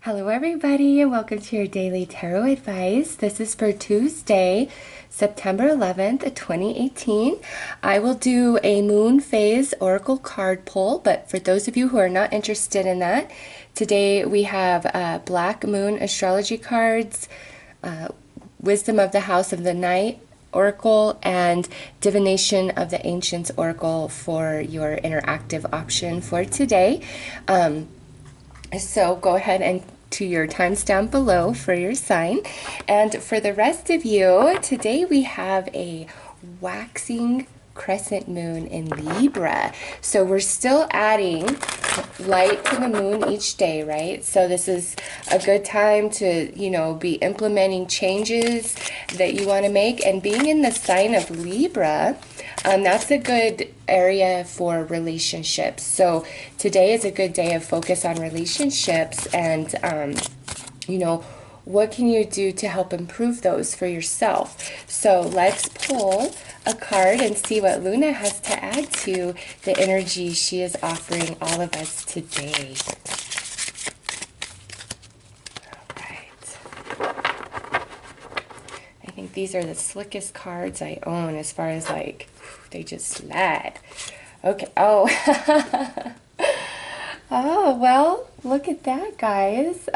Hello everybody and welcome to your daily tarot advice. This is for Tuesday, September 11th, 2018. I will do a moon phase oracle card pull, but for those of you who are not interested in that, today we have Black Moon astrology cards, Wisdom of the House of the Night Oracle, and Divination of the Ancients Oracle for your interactive option for today. So go ahead and to your timestamp below for your sign. And for the rest of you, today we have a waxing crescent moon in Libra. So we're still adding light to the moon each day, right? So this is a good time to, be implementing changes that you want to make. And being in the sign of Libra, that's a good area for relationships. So today is a good day of focus on relationships and, what can you do to help improve those for yourself? So let's pull a card and see what Luna has to add to the energy she is offering all of us today. All right. I think these are the slickest cards I own as far as they just slide. Okay. Oh. Oh, well, look at that, guys.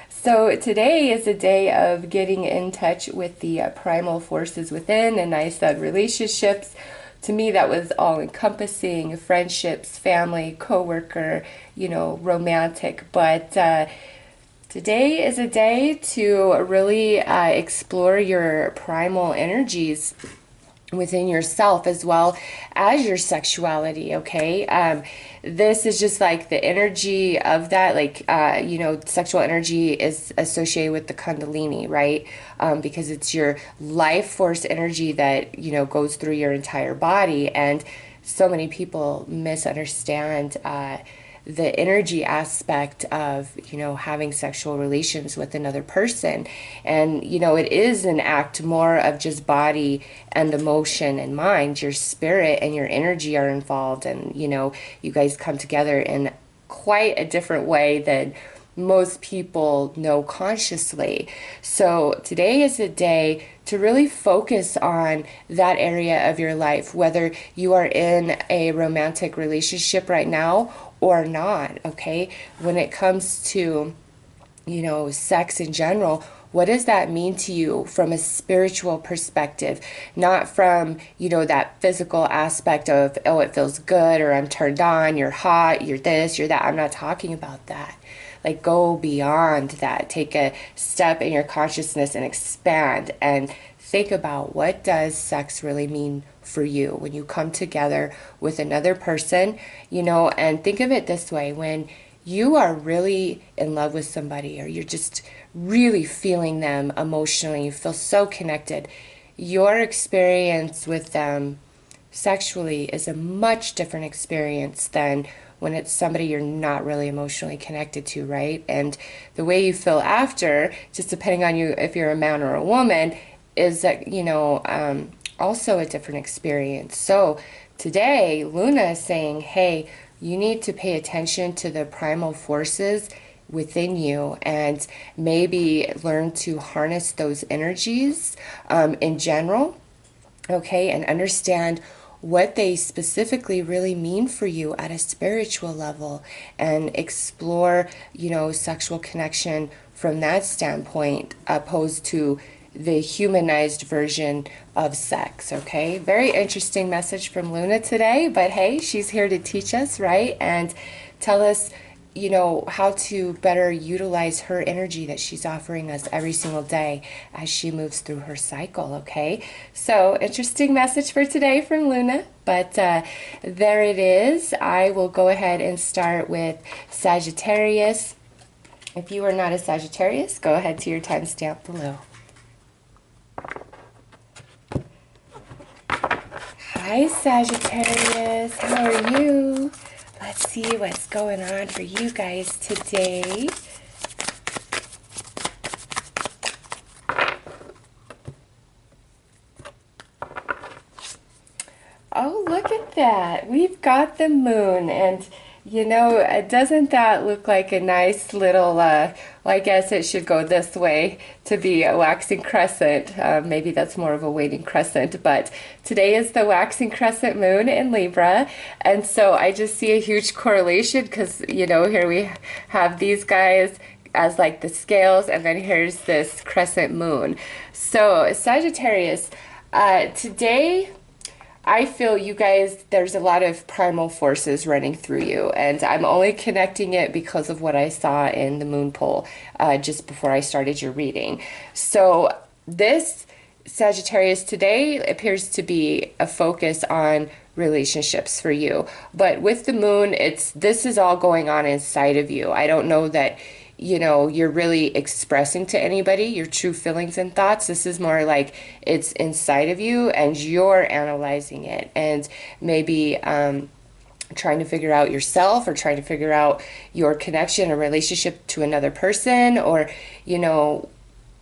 So today is a day of getting in touch with the primal forces within, and I said relationships. To me, that was all-encompassing, friendships, family, coworker, romantic. But today is a day to really explore your primal energies within yourself as well as your sexuality, okay? This is just like the energy of that, sexual energy is associated with the Kundalini, right? Because it's your life force energy that, goes through your entire body. And so many people misunderstand the energy aspect of, having sexual relations with another person. And, it is an act more of just body and emotion and mind. Your spirit and your energy are involved, and, you guys come together in quite a different way than most people know consciously. So today is a day to really focus on that area of your life, whether you are in a romantic relationship right now or not, okay? When it comes to, sex in general, what does that mean to you from a spiritual perspective? Not from, that physical aspect of, oh, it feels good, or I'm turned on, you're hot, you're this, you're that. I'm not talking about that. Like, go beyond that. Take a step in your consciousness and expand and think about, what does sex really mean for you when you come together with another person, and think of it this way: when you are really in love with somebody, or you're just really feeling them emotionally, you feel so connected, your experience with them sexually is a much different experience than when it's somebody you're not really emotionally connected to, right? And the way you feel after, just depending on you, if you're a man or a woman, is that, also a different experience. So today, Luna is saying, hey, you need to pay attention to the primal forces within you and maybe learn to harness those energies in general, okay, and understand what they specifically really mean for you at a spiritual level, and explore, sexual connection from that standpoint, opposed to the humanized version of sex, okay? Very interesting message from Luna today, but hey, she's here to teach us, right? And tell us, how to better utilize her energy that she's offering us every single day as she moves through her cycle, okay? So, interesting message for today from Luna, but there it is. I will go ahead and start with Sagittarius. If you are not a Sagittarius, go ahead to your timestamp below. Hi, Sagittarius. How are you? Let's see what's going on for you guys today. Oh, look at that. We've got the moon, and Doesn't that look like a nice little, well, I guess it should go this way to be a waxing crescent. Maybe that's more of a waning crescent, but today is the waxing crescent moon in Libra. And so I just see a huge correlation because, here we have these guys as like the scales, and then here's this crescent moon. So Sagittarius, today, I feel you guys, there's a lot of primal forces running through you, and I'm only connecting it because of what I saw in the moon pole just before I started your reading. So this Sagittarius today appears to be a focus on relationships for you. But with the moon, this is all going on inside of you. I don't know that you're really expressing to anybody your true feelings and thoughts. This is more like it's inside of you and you're analyzing it and maybe trying to figure out yourself or trying to figure out your connection or relationship to another person, or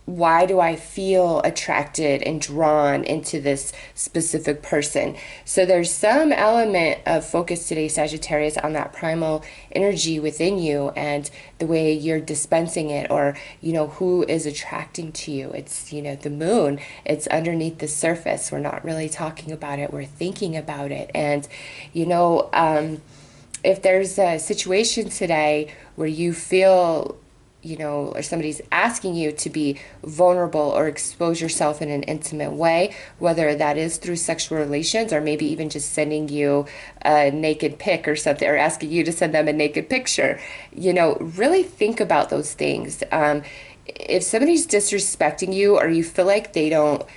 why do I feel attracted and drawn into this specific person? So there's some element of focus today, Sagittarius, on that primal energy within you and the way you're dispensing it, or, who is attracting to you. It's, the moon, it's underneath the surface. We're not really talking about it. We're thinking about it. And, if there's a situation today where you feel or somebody's asking you to be vulnerable or expose yourself in an intimate way, whether that is through sexual relations or maybe even just sending you a naked pic or something, or asking you to send them a naked picture, really think about those things. If somebody's disrespecting you, or you feel like I don't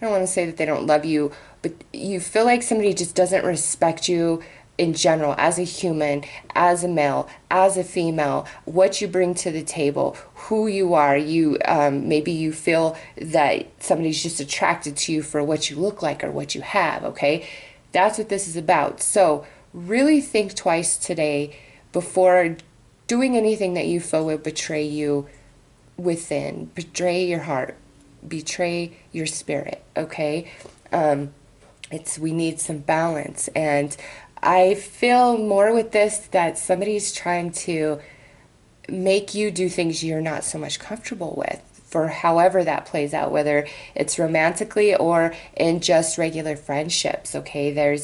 want to say that they don't love you, but you feel like somebody just doesn't respect you in general, as a human, as a male, as a female, what you bring to the table, who you are. Maybe you feel that somebody's just attracted to you for what you look like or what you have, okay? That's what this is about. So really think twice today before doing anything that you feel would betray you within, betray your heart, betray your spirit, okay? We need some balance. And I feel more with this that somebody's trying to make you do things you're not so much comfortable with, for however that plays out, whether it's romantically or in just regular friendships, okay?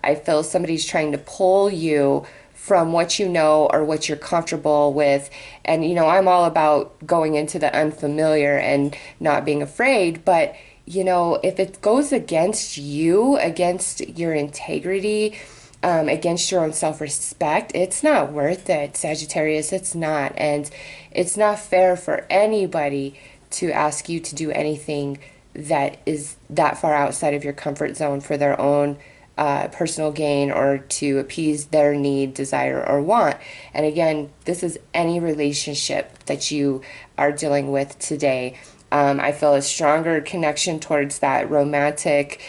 I feel somebody's trying to pull you from what you know or what you're comfortable with. And, I'm all about going into the unfamiliar and not being afraid, but, if it goes against you, against your integrity, against your own self-respect, it's not worth it, Sagittarius. It's not. And it's not fair for anybody to ask you to do anything that is that far outside of your comfort zone for their own personal gain, or to appease their need, desire, or want. And again, this is any relationship that you are dealing with today. I feel a stronger connection towards that romantic,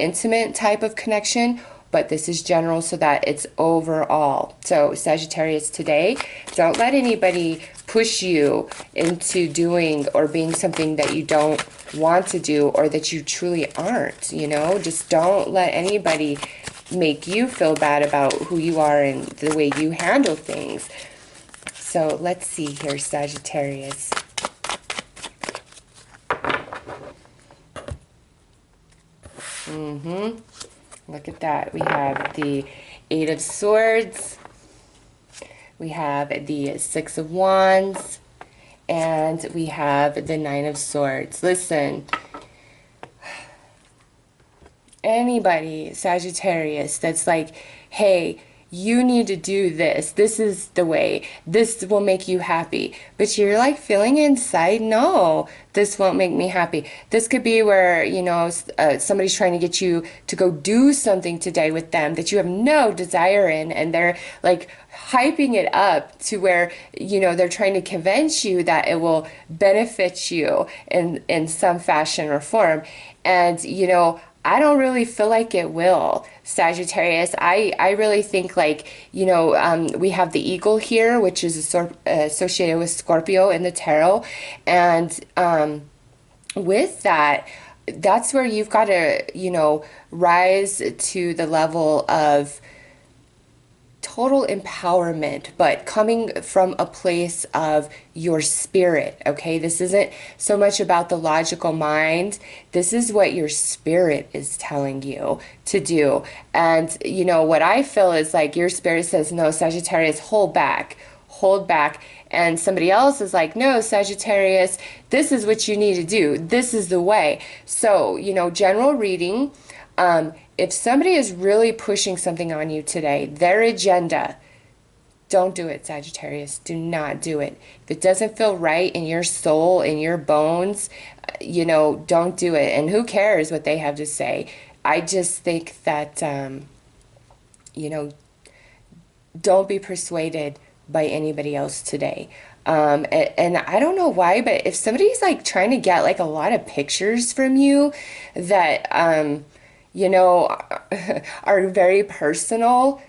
intimate type of connection, but this is general so that it's overall. So Sagittarius today, don't let anybody push you into doing or being something that you don't want to do or that you truly aren't, Just don't let anybody make you feel bad about who you are and the way you handle things. So let's see here, Sagittarius. Look at that. We have the Eight of Swords. We have the Six of Wands. And we have the Nine of Swords. Listen, anybody, Sagittarius, that's like, hey, you need to do this. This is the way. This will make you happy. But you're like feeling inside, no, this won't make me happy. This could be where, somebody's trying to get you to go do something today with them that you have no desire in. And they're like hyping it up to where, they're trying to convince you that it will benefit you in some fashion or form. And, I don't really feel like it will, Sagittarius. I really think like, we have the eagle here, which is associated with Scorpio in the tarot. And with that, that's where you've got to, rise to the level of total empowerment, but coming from a place of your spirit, okay? This isn't so much about the logical mind. This is what your spirit is telling you to do. And, you know, what I feel is like your spirit says, no, Sagittarius, hold back, hold back. And somebody else is like, no, Sagittarius, this is what you need to do. This is the way. So, you know, general reading, if somebody is really pushing something on you today, their agenda, don't do it, Sagittarius. Do not do it. If it doesn't feel right in your soul, in your bones, you know, don't do it. And who cares what they have to say? I just think that, you know, don't be persuaded by anybody else today. And I don't know why, but if somebody's like trying to get like a lot of pictures from you that, you know, are very personal,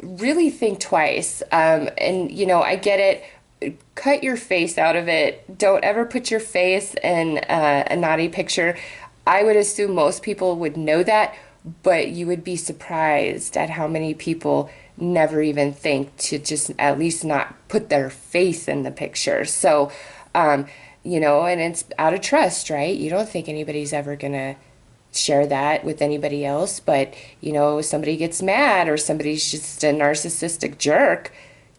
really think twice. And, you know, I get it. Cut your face out of it. Don't ever put your face in a naughty picture. I would assume most people would know that, but you would be surprised at how many people never even think to just at least not put their face in the picture. So, you know, and it's out of trust, right? You don't think anybody's ever going to share that with anybody else, but, you know, somebody gets mad or somebody's just a narcissistic jerk,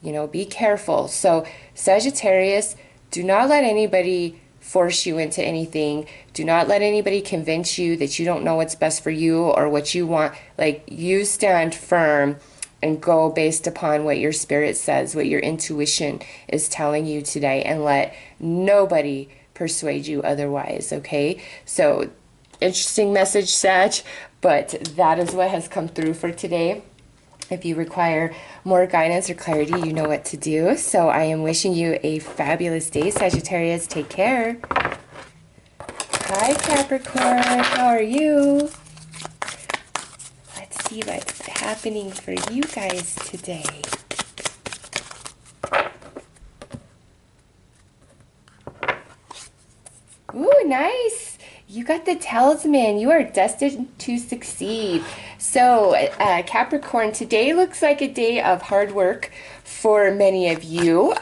you know, be careful. So, Sagittarius, do not let anybody force you into anything. Do not let anybody convince you that you don't know what's best for you or what you want. Like, you stand firm and go based upon what your spirit says, what your intuition is telling you today, and let nobody persuade you otherwise, okay? So, interesting message, Sag, but that is what has come through for today. If you require more guidance or clarity, you know what to do. So I am wishing you a fabulous day, Sagittarius. Take care. Hi, Capricorn. How are you? Let's see what's happening for you guys today. Ooh, nice. You got the talisman. You are destined to succeed. So, Capricorn, today looks like a day of hard work for many of you,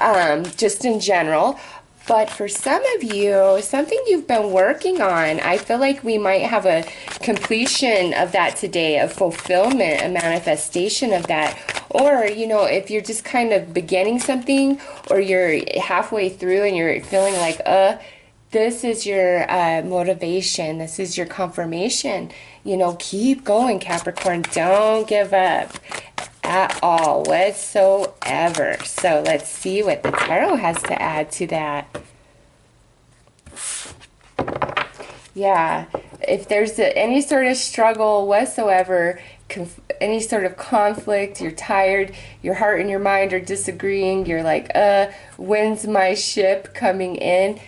just in general. But for some of you, something you've been working on, I feel like we might have a completion of that today, a fulfillment, a manifestation of that. Or, you know, if you're just kind of beginning something or you're halfway through and you're feeling like, this is your motivation. This is your confirmation. You know, keep going, Capricorn. Don't give up at all whatsoever. So let's see what the tarot has to add to that. Yeah, if there's any sort of struggle whatsoever, any sort of conflict, you're tired, your heart and your mind are disagreeing, you're like, when's my ship coming in?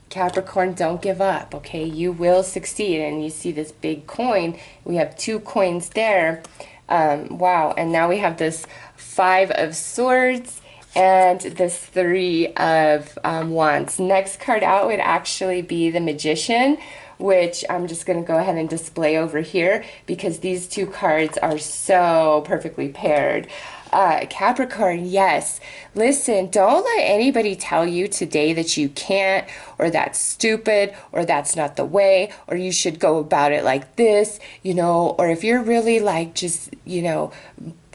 Capricorn, don't give up, okay? You will succeed. And you see this big coin. We have 2 coins there. Wow. And now we have this 5 of Swords and this 3 of Wands. Next card out would actually be the Magician, which I'm just going to go ahead and display over here because these 2 cards are so perfectly paired. Capricorn, yes. Listen, don't let anybody tell you today that you can't, or that's stupid, or that's not the way, or you should go about it like this, you know, or if you're really like just, you know,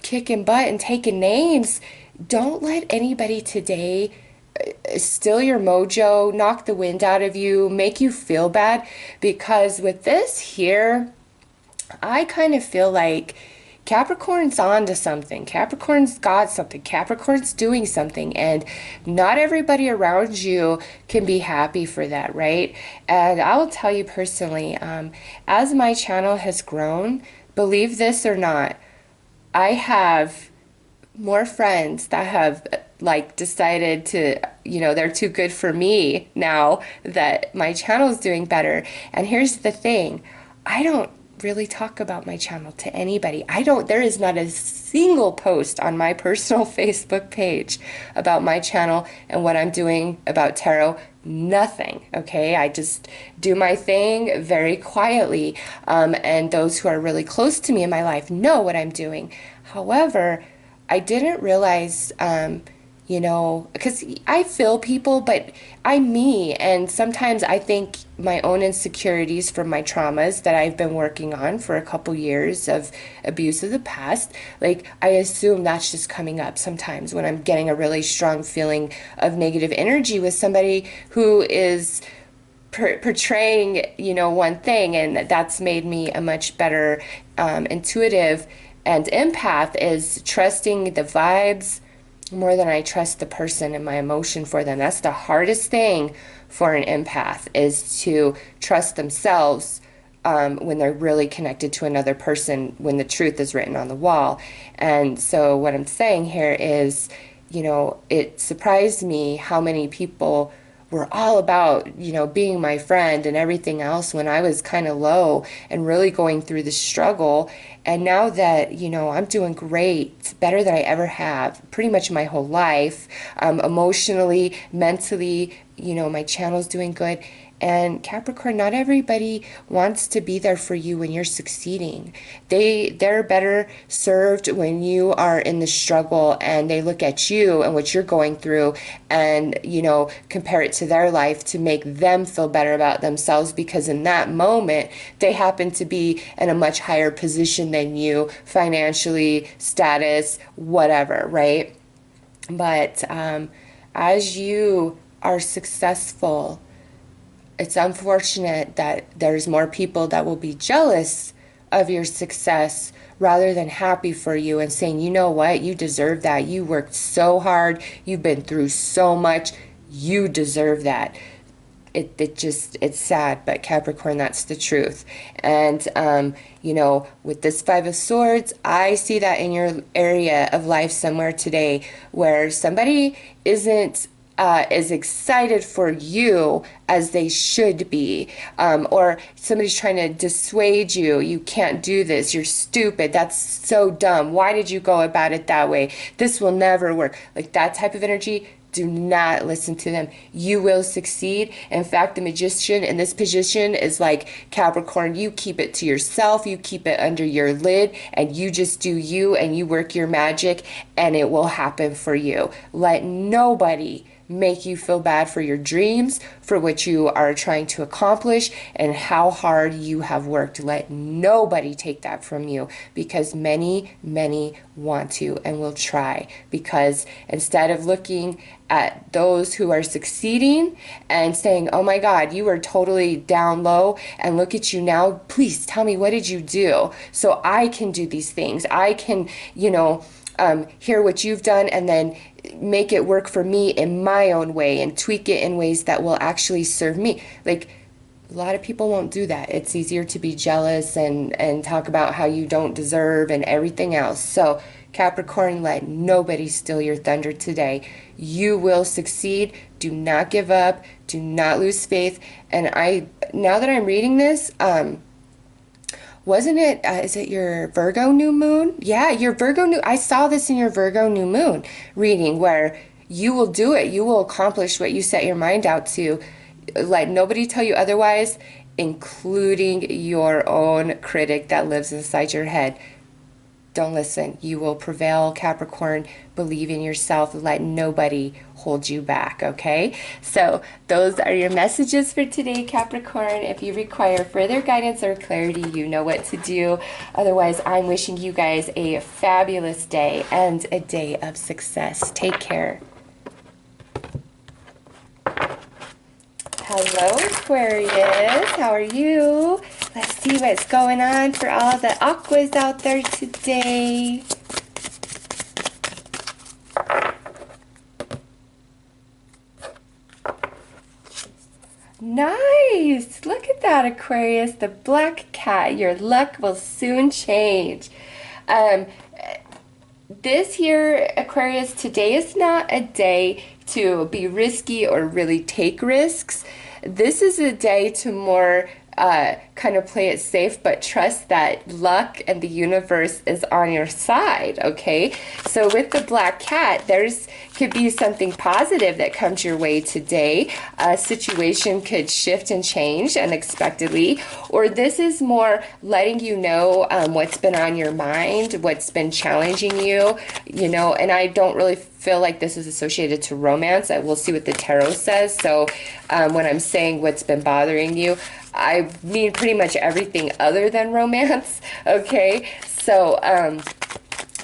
kicking butt and taking names, don't let anybody today steal your mojo, knock the wind out of you, make you feel bad, because with this here, I kind of feel like Capricorn's on to something. Capricorn's got something. Capricorn's doing something. And not everybody around you can be happy for that, right? And I will tell you personally, as my channel has grown, believe this or not, I have more friends that have like decided to, you know, they're too good for me now that my channel is doing better. And here's the thing, I don't really talk about my channel to anybody. There is not a single post on my personal Facebook page about my channel and what I'm doing about tarot. Nothing, okay? I just do my thing very quietly, and those who are really close to me in my life know what I'm doing. However, I didn't realize, you know, because I feel people, but I'm me. And sometimes I think my own insecurities from my traumas that I've been working on for a couple years of abuse of the past, like I assume that's just coming up sometimes when I'm getting a really strong feeling of negative energy with somebody who is portraying, you know, one thing. And that's made me a much better intuitive and empath, is trusting the vibes more than I trust the person and my emotion for them. That's the hardest thing for an empath, is to trust themselves when they're really connected to another person, when the truth is written on the wall. And so what I'm saying here is, you know, it surprised me how many people were all about, you know, being my friend and everything else when I was kind of low and really going through the struggle. And now that, you know, I'm doing great, better than I ever have, pretty much my whole life, emotionally, mentally, you know, my channel's doing good. And Capricorn, not everybody wants to be there for you when you're succeeding. They're better served when you are in the struggle, and they look at you and what you're going through and, you know, compare it to their life to make them feel better about themselves, because in that moment they happen to be in a much higher position than you, financially, status, whatever, right? But as you are successful, it's unfortunate that there's more people that will be jealous of your success rather than happy for you and saying, you know what, you deserve that. You worked so hard. You've been through so much. You deserve that. It's sad, but Capricorn, that's the truth. And, you know, with this Five of Swords, I see that in your area of life somewhere today where somebody isn't is excited for you as they should be, or somebody's trying to dissuade you. You can't do this. You're stupid. That's so dumb. Why did you go about it that way? This will never work. Like that type of energy. Do not listen to them. You will succeed. In fact, the Magician in this position is like, Capricorn, you keep it to yourself. You keep it under your lid, and you just do you, and you work your magic, and it will happen for you. Let nobody make you feel bad for your dreams, for what you are trying to accomplish, and how hard you have worked. Let nobody take that from you, because many want to and will try. Because instead of looking at those who are succeeding and saying, oh my God, you were totally down low and look at you now, please tell me, what did you do so I can do these things? I can, you know, hear what you've done and then make it work for me in my own way and tweak it in ways that will actually serve me. Like, a lot of people won't do that. It's easier to be jealous and talk about how you don't deserve and everything else. So Capricorn, let nobody steal your thunder today. You will succeed. Do not give up. Do not lose faith. And now that I'm reading this, wasn't it, is it your Virgo new moon? Yeah, your Virgo new, I saw this in your Virgo new moon reading, where you will do it. You will accomplish what you set your mind out to. Let nobody tell you otherwise, including your own critic that lives inside your head. Don't listen. You will prevail, Capricorn. Believe in yourself. Let nobody hold you back, okay? So those are your messages for today, Capricorn. If you require further guidance or clarity, you know what to do. Otherwise, I'm wishing you guys a fabulous day and a day of success. Take care. Hello, Aquarius. How are you? Let's see what's going on for all the Aquas out there today. Nice. Look at that, Aquarius. The black cat. Your luck will soon change. This here, Aquarius, today is not a day to be risky or really take risks. This is a day to more kind of play it safe, but trust that luck and the universe is on your side, okay? So with the black cat, there's could be something positive that comes your way today. A situation could shift and change unexpectedly, or this is more letting you know what's been on your mind, what's been challenging you, you know, and I don't really feel like this is associated to romance. We'll see what the tarot says. So when I'm saying what's been bothering you, I mean pretty much everything other than romance, okay? So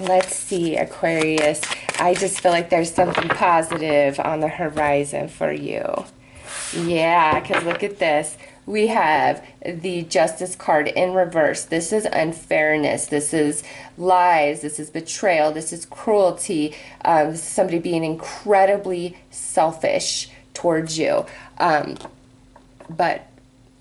let's see, Aquarius. I just feel like there's something positive on the horizon for you. Yeah, because look at this. We have the Justice card in reverse. This is unfairness. This is lies. This is betrayal. This is cruelty. This is somebody being incredibly selfish towards you. But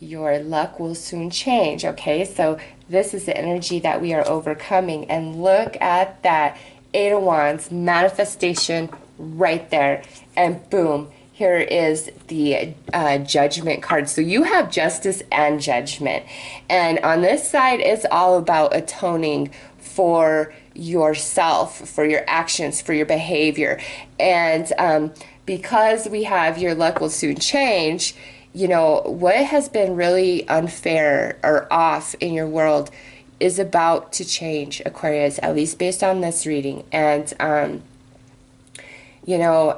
your luck will soon change, okay? So this is the energy that we are overcoming. And look at that. 8 of Wands, manifestation right there. And boom, here is the Judgment card. So you have Justice and Judgment. And on this side, it's all about atoning for yourself, for your actions, for your behavior. And because we have your luck will soon change, you know, what has been really unfair or off in your world is about to change, Aquarius, at least based on this reading. And, you know,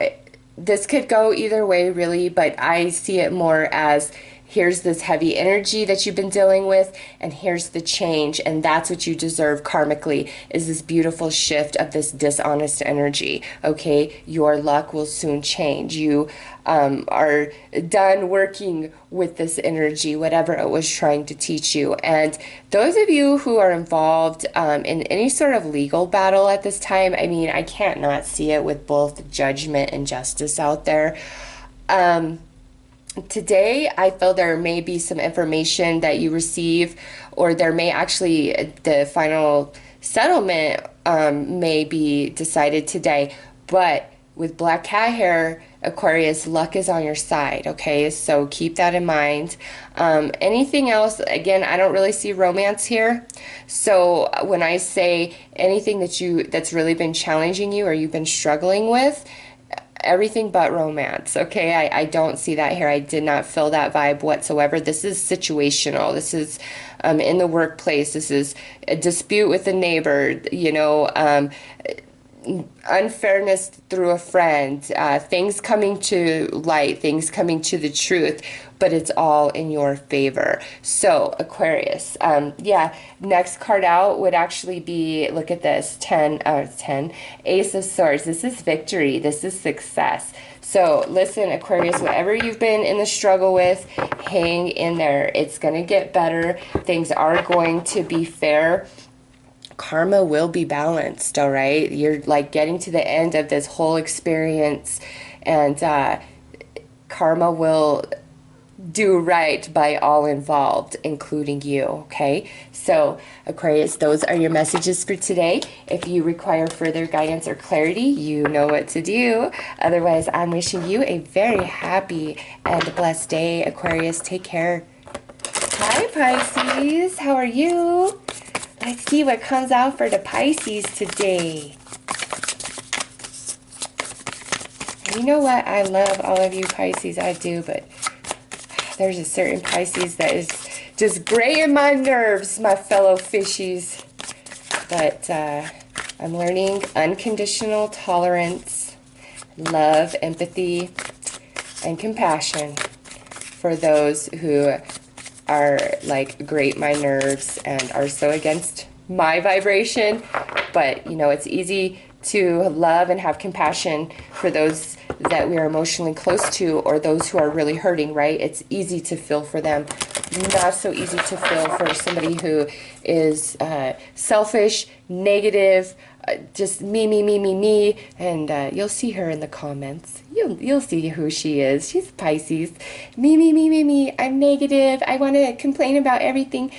this could go either way, really, but I see it more as here's this heavy energy that you've been dealing with, and here's the change, and that's what you deserve karmically, is this beautiful shift of this dishonest energy, okay? Your luck will soon change. You are done working with this energy, whatever it was trying to teach you. And those of you who are involved in any sort of legal battle at this time, I mean, I can't not see it with both Judgment and Justice out there. Today, I feel there may be some information that you receive, or there may actually, the final settlement may be decided today. But with black cat hair, Aquarius, luck is on your side, okay? So keep that in mind. Anything else, again, I don't really see romance here. So when I say anything that's really been challenging you or you've been struggling with, everything but romance, okay? I don't see that here. I did not feel that vibe whatsoever. This is situational. This is in the workplace. This is a dispute with a neighbor, you know, unfairness through a friend, things coming to light, things coming to the truth, but it's all in your favor. So Aquarius, yeah, next card out would actually be, look at this, 10, Ace of Swords. This is victory. This is success. So listen, Aquarius, whatever you've been in the struggle with, hang in there. It's going to get better. Things are going to be fair. Karma will be balanced, all right? You're like getting to the end of this whole experience, and karma will do right by all involved, including you, okay? So, Aquarius, those are your messages for today. If you require further guidance or clarity, you know what to do. Otherwise, I'm wishing you a very happy and blessed day, Aquarius. Take care. Hi, Pisces. How are you? Let's see what comes out for the Pisces today. And you know what? I love all of you Pisces. I do, but there's a certain Pisces that is just graying my nerves, my fellow fishies. But I'm learning unconditional tolerance, love, empathy, and compassion for those who are like grate my nerves and are so against my vibration. But you know, it's easy to love and have compassion for those that we are emotionally close to, or those who are really hurting, right? It's easy to feel for them. Not so easy to feel for somebody who is selfish, negative, just me, and you'll see her in the comments. You'll see who she is. She's Pisces. Me. I'm negative. I want to complain about everything.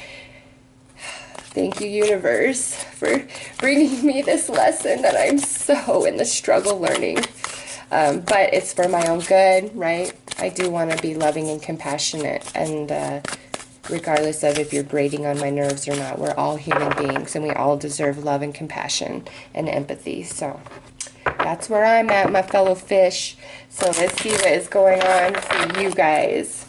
Thank you, universe, for bringing me this lesson that I'm so in the struggle learning. But it's for my own good, right? I do want to be loving and compassionate, and regardless of if you're grating on my nerves or not, we're all human beings, and we all deserve love and compassion and empathy. So That's where I'm at, my fellow fish. So let's see what is going on for you guys.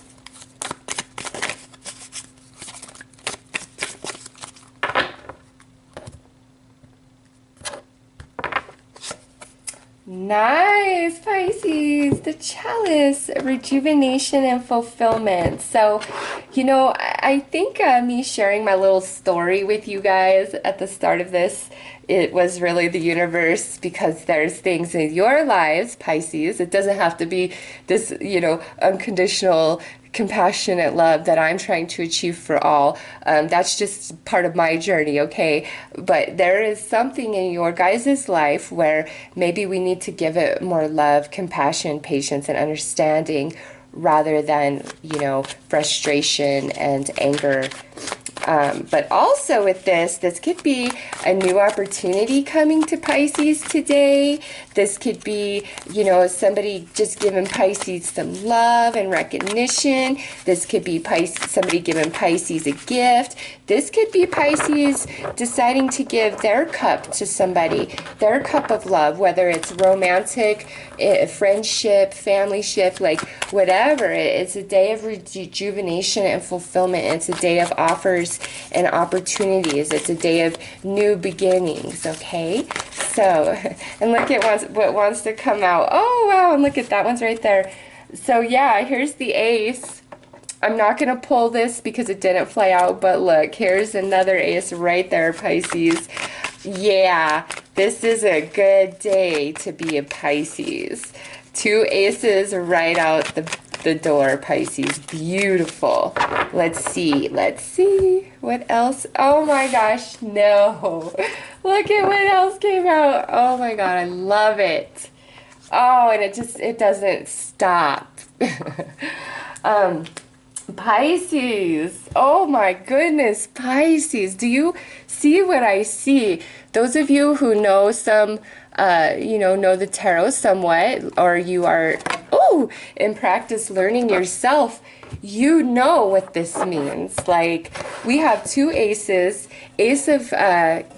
Nice, Pisces, the chalice, rejuvenation and fulfillment. So, you know, I think me sharing my little story with you guys at the start of this, it was really the universe, because there's things in your lives, Pisces. It doesn't have to be this, you know, unconditional compassionate love that I'm trying to achieve for all. That's just part of my journey, okay? But there is something in your guys' life where maybe we need to give it more love, compassion, patience, and understanding rather than, you know, frustration and anger. But also with this could be a new opportunity coming to Pisces today. This could be, you know, somebody just giving Pisces some love and recognition. This could be somebody giving Pisces a gift. This could be Pisces deciding to give their cup to somebody, their cup of love, whether it's romantic, friendship, familyship, like whatever. It's a day of rejuvenation and fulfillment. It's a day of offers and opportunities. It's a day of new beginnings, okay? So, and look at what wants to come out. Oh, wow, and look at that one's right there. So, yeah, here's the ace. I'm not going to pull this because it didn't fly out, but look, here's another ace right there, Pisces. Yeah, this is a good day to be a Pisces. Two aces right out the door, Pisces. Beautiful. Let's see. What else? Oh my gosh, no. Look at what else came out. Oh my God, I love it. Oh, and it doesn't stop. Pisces. Oh my goodness, Pisces. Do you see what I see? Those of you who know some, know the tarot somewhat, or you are, in practice learning yourself, you know what this means. Like, we have two aces, ace of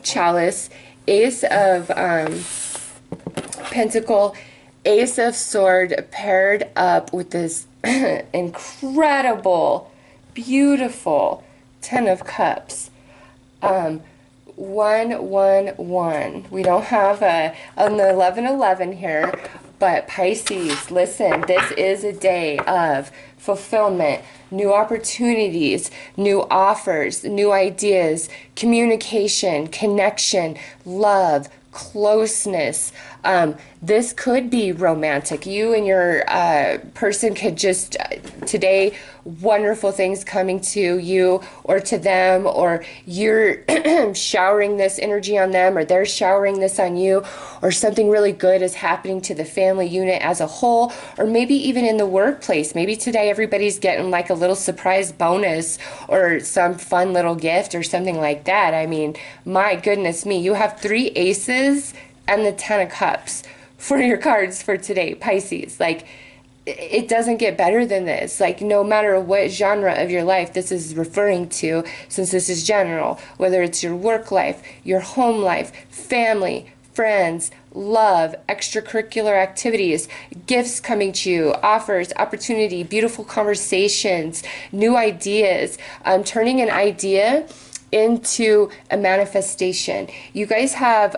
chalice, ace of pentacle, ace of sword paired up with this incredible, beautiful 10 of cups. 1, 1, 1. We don't have an 11, 11 here, but Pisces, listen, this is a day of fulfillment, new opportunities, new offers, new ideas, communication, connection, love, closeness. This could be romantic. You and your person could just today, wonderful things coming to you or to them, or you're showering this energy on them, or they're showering this on you, or something really good is happening to the family unit as a whole, or maybe even in the workplace. Maybe today everybody's getting like a little surprise bonus or some fun little gift or something like that. I mean, my goodness me, you have 3 aces and the 10 of cups for your cards for today, Pisces. Like, it doesn't get better than this. Like, no matter what genre of your life this is referring to, since this is general, whether it's your work life, your home life, family, friends, love, extracurricular activities, gifts coming to you, offers, opportunity, beautiful conversations, new ideas, turning an idea into a manifestation. You guys have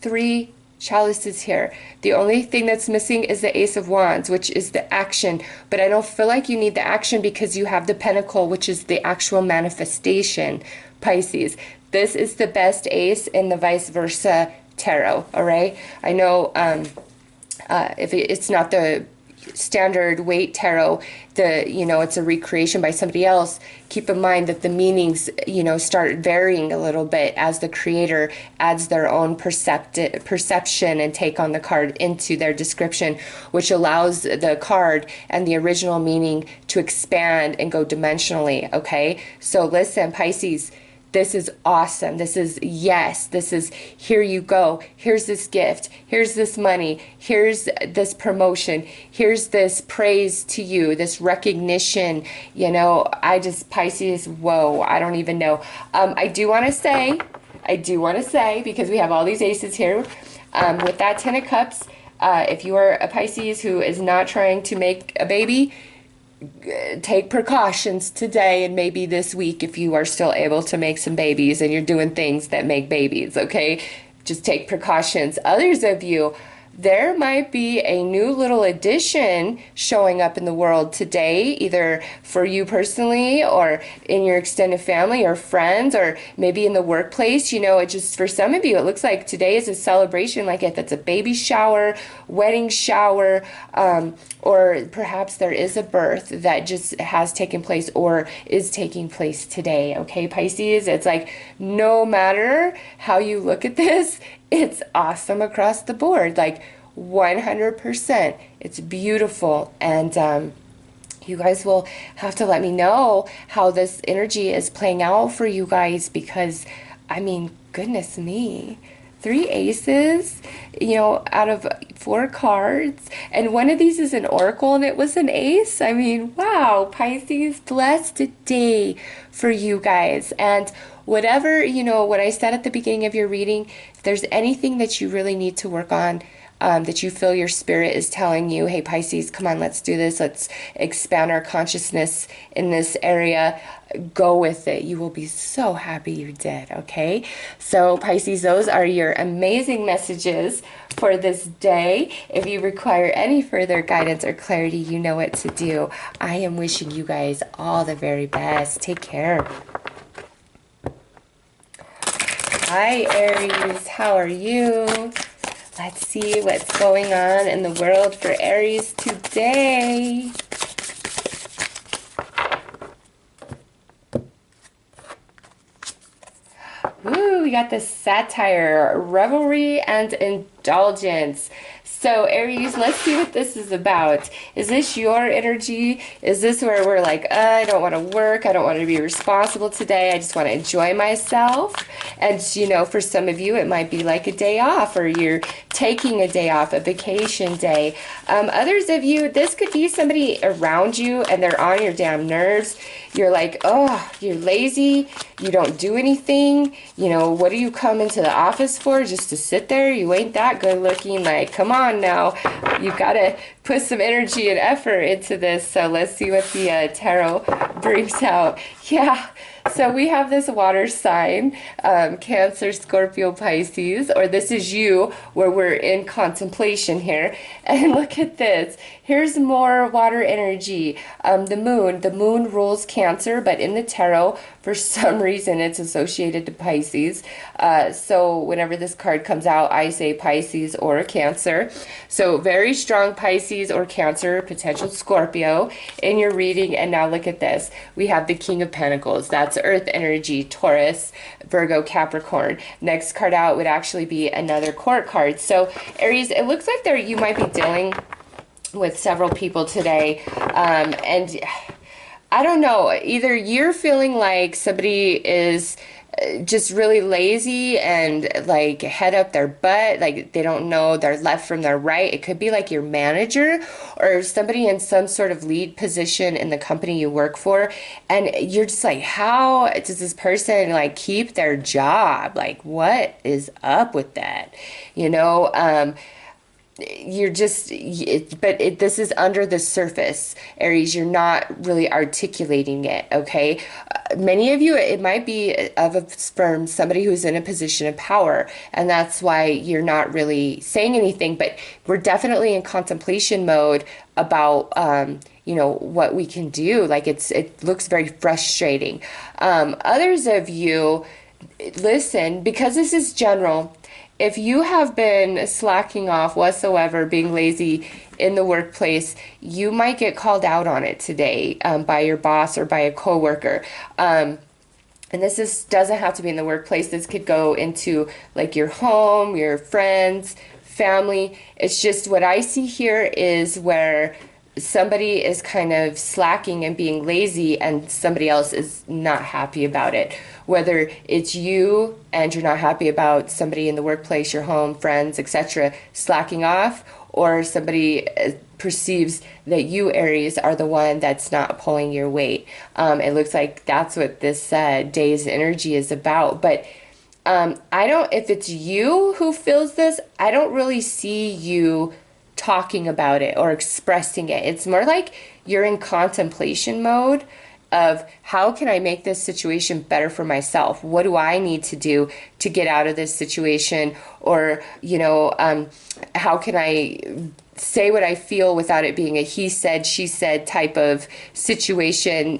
3 chalices here. The only thing that's missing is the Ace of Wands, which is the action, but I don't feel like you need the action because you have the Pentacle, which is the actual manifestation, Pisces. This is the best ace in the ViseVersa tarot, all right? I know if it's not the standard weight tarot, it's a recreation by somebody else, keep in mind that the meanings, start varying a little bit as the creator adds their own perception and take on the card into their description, which allows the card and the original meaning to expand and go dimensionally, okay? So listen, Pisces, this is awesome. This is, yes, this is, here you go. Here's this gift. Here's this money. Here's this promotion. Here's this praise to you, this recognition. Pisces, whoa, I don't even know. I do want to say, because we have all these aces here, With that 10 of Cups, if you are a Pisces who is not trying to make a baby, take precautions today and maybe this week if you are still able to make some babies and you're doing things that make babies, okay? Just take precautions. Others of you, there might be a new little addition showing up in the world today, either for you personally or in your extended family or friends or maybe in the workplace. You know, it just, for some of you, it looks like today is a celebration, like if it's a baby shower, wedding shower, or perhaps there is a birth that just has taken place or is taking place today, okay, Pisces? It's like no matter how you look at this, it's awesome across the board, like 100%. It's beautiful, and you guys will have to let me know how this energy is playing out for you guys, because, I mean, goodness me. 3 aces, you know, out of 4 cards, and one of these is an oracle and it was an ace. I mean, wow, Pisces, blessed day for you guys. And whatever, you know, what I said at the beginning of your reading, if there's anything that you really need to work on, that you feel your spirit is telling you, hey, Pisces, come on, let's do this. Let's expand our consciousness in this area. Go with it. You will be so happy you did, okay? So, Pisces, those are your amazing messages for this day. If you require any further guidance or clarity, you know what to do. I am wishing you guys all the very best. Take care. Hi, Aries. How are you? Let's see what's going on in the world for Aries today. Ooh, we got the satire, revelry, and indulgence. So Aries, let's see what this is about. Is this your energy? Is this where we're like, I don't want to work, I don't want to be responsible today, I just want to enjoy myself? And you know, for some of you, it might be like a day off, or you're taking a day off, a vacation day. Others of you, this could be somebody around you and they're on your damn nerves. You're like, oh, you're lazy, you don't do anything. You know, what do you come into the office for? Just to sit there? You ain't that good looking. Like, come on now. You've got to put some energy and effort into this. So let's see what the tarot brings out. Yeah. So we have this water sign, Cancer, Scorpio, Pisces, or this is you, where we're in contemplation here. And look at this. Here's more water energy. The moon rules Cancer, but in the tarot, for some reason, it's associated to Pisces. So whenever this card comes out, I say Pisces or Cancer. So very strong Pisces or Cancer, potential Scorpio in your reading. And now look at this. We have the King of Pentacles. That's Earth energy, Taurus, Virgo, Capricorn. Next card out would actually be another court card. So Aries, it looks like you might be dealing with several people today. And I don't know, either you're feeling like somebody is just really lazy and like head up their butt, like they don't know their left from their right. It could be like your manager or somebody in some sort of lead position in the company you work for, and you're just like, how does this person like keep their job? Like, what is up with that? You know, you're just, this is under the surface, Aries. You're not really articulating it, okay? Many of you, it might be from somebody who's in a position of power, and that's why you're not really saying anything, but we're definitely in contemplation mode about, you know, what we can do. Like, it looks very frustrating. Others of you, listen, because this is general, if you have been slacking off whatsoever, being lazy in the workplace, you might get called out on it today by your boss or by a coworker. And doesn't have to be in the workplace. This could go into like your home, your friends, family. It's just what I see here is where somebody is kind of slacking and being lazy and somebody else is not happy about it. Whether it's you and you're not happy about somebody in the workplace, your home, friends, etc., slacking off, or somebody perceives that you, Aries, are the one that's not pulling your weight. It looks like that's what this day's energy is about. But if it's you who feels this, I don't really see you talking about it or expressing it. It's more like you're in contemplation mode of how can I make this situation better for myself? What do I need to do to get out of this situation? Or, how can I say what I feel without it being a he said, she said type of situation,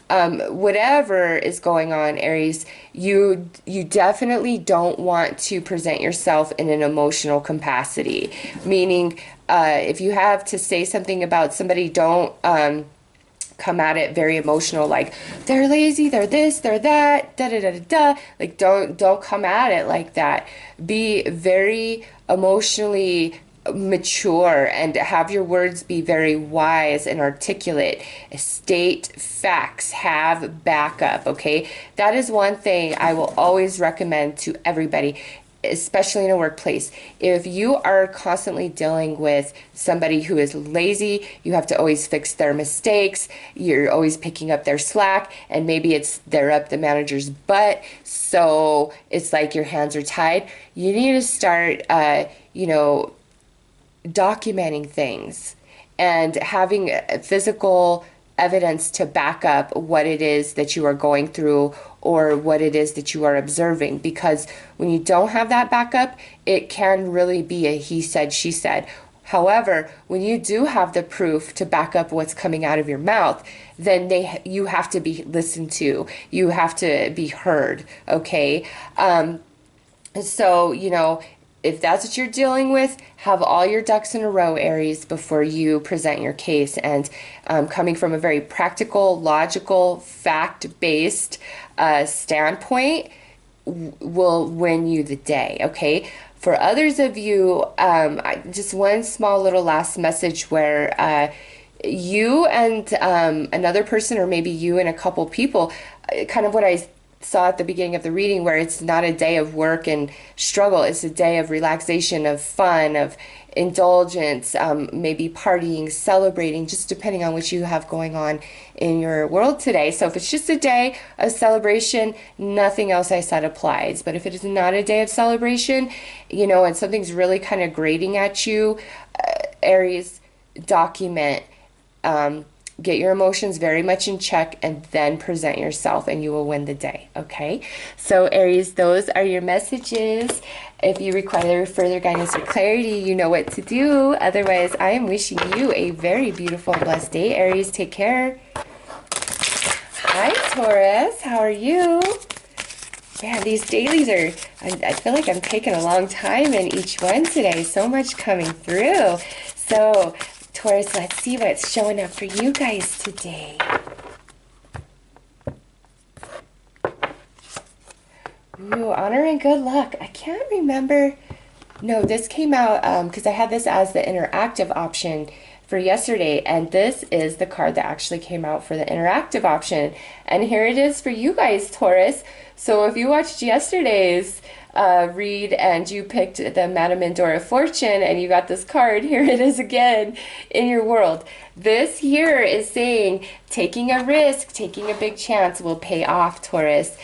whatever is going on, Aries, you definitely don't want to present yourself in an emotional capacity. Meaning, if you have to say something about somebody, don't come at it very emotional, like they're lazy, they're this, they're that, da da da da da. Like don't come at it like that. Be very emotionally mature and have your words be very wise and articulate. State facts, have backup, okay? That is one thing I will always recommend to everybody, especially in a workplace. If you are constantly dealing with somebody who is lazy, you have to always fix their mistakes, you're always picking up their slack, and maybe they're up the manager's butt, so it's like your hands are tied. You need to start, documenting things and having physical evidence to back up what it is that you are going through or what it is that you are observing. Because when you don't have that backup, it can really be a he said, she said. However, when you do have the proof to back up what's coming out of your mouth, then you have to be listened to. You have to be heard, okay? So, if that's what you're dealing with, have all your ducks in a row, Aries, before you present your case. And coming from a very practical, logical, fact-based standpoint will win you the day, okay? For others of you, just one small little last message where you and another person, or maybe you and a couple people, kind of what I saw at the beginning of the reading, where it's not a day of work and struggle, it's a day of relaxation, of fun, of indulgence, maybe partying, celebrating, just depending on what you have going on in your world today. So if it's just a day of celebration, nothing else I said applies. But if it is not a day of celebration, and something's really kind of grating at you, Aries, document, get your emotions very much in check, and then present yourself, and you will win the day, okay? So, Aries, those are your messages. If you require further guidance or clarity, you know what to do. Otherwise, I am wishing you a very beautiful and blessed day, Aries. Take care. Hi, Taurus. How are you? Man, these dailies I feel like I'm taking a long time in each one today. So much coming through. So, Taurus, let's see what's showing up for you guys today. Ooh, honor and good luck. I can't remember. No, this came out because I had this as the interactive option for yesterday, and this is the card that actually came out for the interactive option. And here it is for you guys, Taurus. So if you watched yesterday's read and you picked the Madame Endora Fortune and you got this card, here it is again in your world. This here is saying taking a risk, taking a big chance will pay off, Taurus.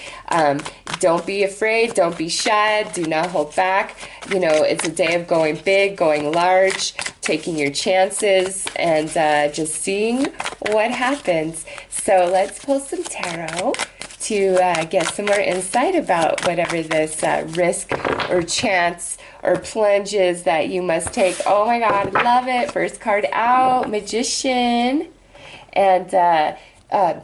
Don't be afraid, don't be shy, do not hold back. It's a day of going big, going large, taking your chances, and just seeing what happens. So let's pull some tarot to get some more insight about whatever this risk or chance or plunge is that you must take. Oh my God, love it. First card out, Magician. And I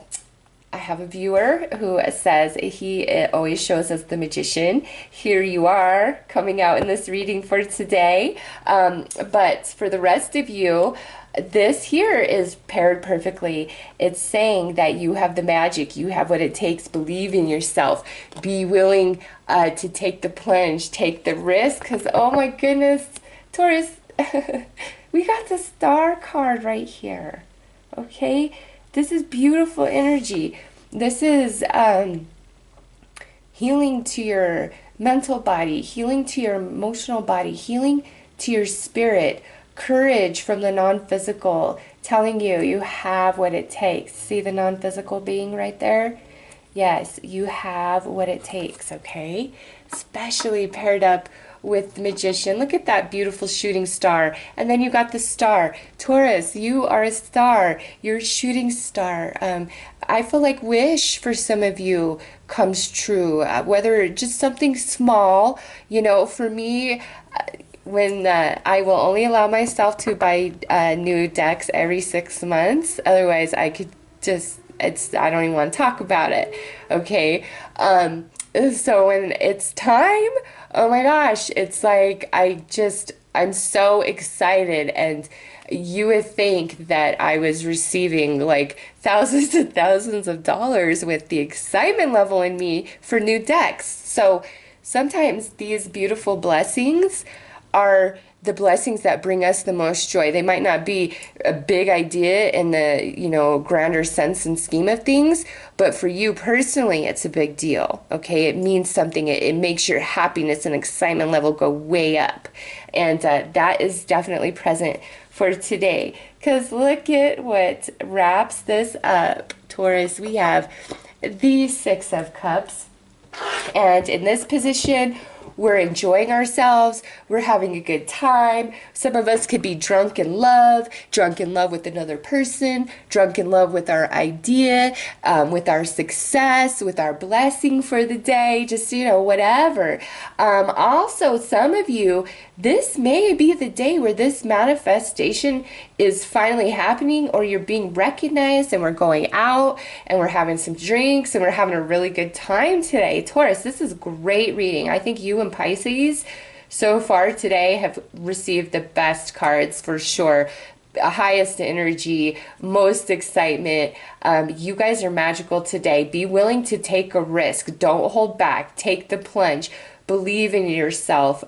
have a viewer who says he always shows us the Magician. Here you are coming out in this reading for today. But for the rest of you, this here is paired perfectly. It's saying that you have the magic, you have what it takes, believe in yourself, be willing to take the plunge, take the risk, because oh my goodness, Taurus, we got the Star card right here, okay? This is beautiful energy. This is healing to your mental body, healing to your emotional body, healing to your spirit, courage from the non-physical, telling you you have what it takes. See the non-physical being right there? Yes, you have what it takes, okay? Especially paired up with the Magician. Look at that beautiful shooting star. And then you got the star. Taurus, you are a star. You're a shooting star. I feel like wish for some of you comes true, whether just something small. You know, for me, when I will only allow myself to buy new decks every 6 months. Otherwise, I could just, I don't even want to talk about it. Okay. So when it's time, oh my gosh, it's like I'm so excited, and you would think that I was receiving like thousands and thousands of dollars with the excitement level in me for new decks. So sometimes these beautiful blessings are the blessings that bring us the most joy. They might not be a big idea in the, you know, grander sense and scheme of things, but for you personally, it's a big deal, okay? It means something. It makes your happiness and excitement level go way up. And that is definitely present for today. Because look at what wraps this up, Taurus. We have the Six of Cups. And in this position, we're enjoying ourselves. We're having a good time. Some of us could be drunk in love with another person, drunk in love with our idea, with our success, with our blessing for the day, just, you know, whatever. Also, some of you, this may be the day where this manifestation is finally happening, or you're being recognized, and we're going out and we're having some drinks and we're having a really good time today. Taurus, this is great reading. I think you and Pisces so far today have received the best cards for sure. Highest energy, most excitement. You guys are magical today. Be willing to take a risk. Don't hold back. Take the plunge. Believe in yourself.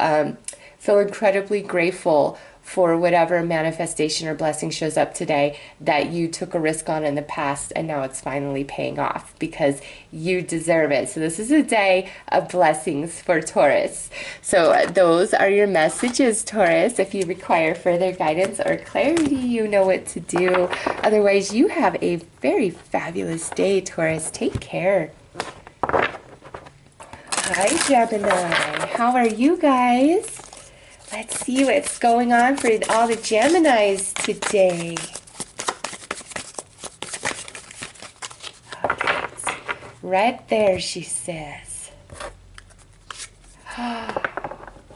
Feel incredibly grateful for whatever manifestation or blessing shows up today that you took a risk on in the past, and now it's finally paying off because you deserve it. So this is a day of blessings for Taurus. So those are your messages, Taurus. If you require further guidance or clarity, you know what to do. Otherwise, you have a very fabulous day, Taurus. Take care. Hi, Gemini. How are you guys? Let's see what's going on for all the Geminis today. Okay. Right there, she says.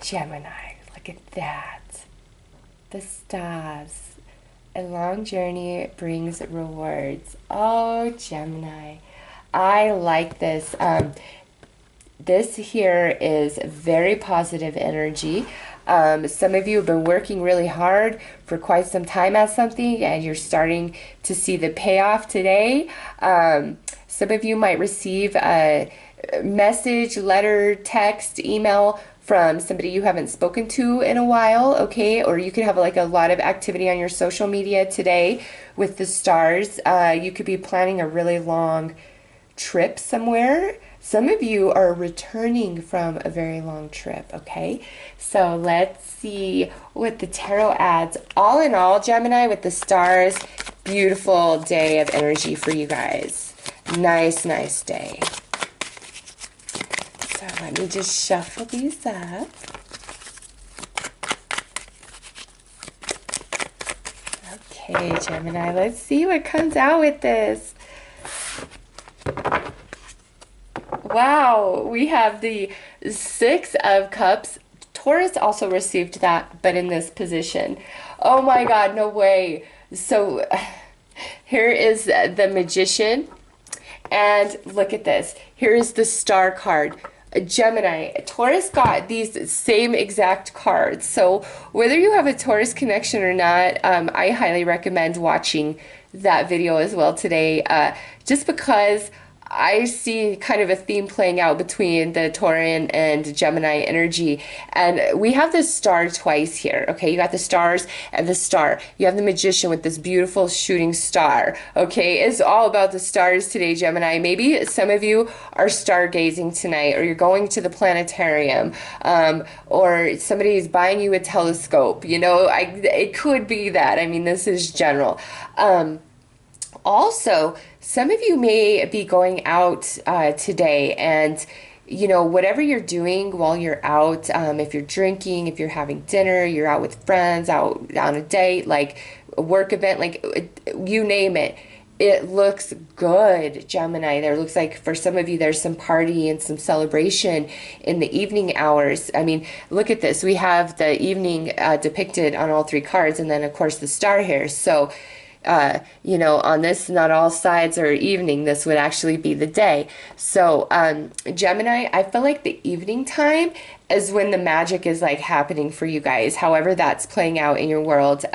Gemini, look at that. The stars. A long journey brings rewards. Oh, Gemini. I like this. This here is very positive energy. Some of you have been working really hard for quite some time at something, and you're starting to see the payoff today. Some of you might receive a message, letter, text, email from somebody you haven't spoken to in a while, okay? Or you could have like a lot of activity on your social media today with the stars. You could be planning a really long trip somewhere. Some of you are returning from a very long trip, okay? So let's see what the tarot adds. All in all, Gemini, with the stars, beautiful day of energy for you guys. Nice, nice day. So let me just shuffle these up. Okay, Gemini, let's see what comes out with this. Wow, we have the Six of Cups. Taurus also received that, but in this position. Oh my God, no way. So here is the Magician, and look at this. Here is the Star card. Gemini, Taurus got these same exact cards. So whether you have a Taurus connection or not, I highly recommend watching that video as well today, just because I see kind of a theme playing out between the Taurean and Gemini energy. And we have the star twice here, okay? You got the stars and the star. You have the Magician with this beautiful shooting star, okay? It's all about the stars today, Gemini. Maybe some of you are stargazing tonight, or you're going to the planetarium, or somebody's buying you a telescope. You know, it could be that. I mean, this is general. Also, some of you may be going out today, and whatever you're doing while you're out, if you're drinking, if you're having dinner, you're out with friends, out on a date, like a work event, like you name it. It looks good, Gemini. There looks like for some of you there's some party and some celebration in the evening hours. I mean, look at this. We have the evening depicted on all three cards, and then of course the star here. So on this, not all sides are evening. This would actually be the day. So, Gemini, I feel like the evening time is when the magic is like happening for you guys, however that's playing out in your world.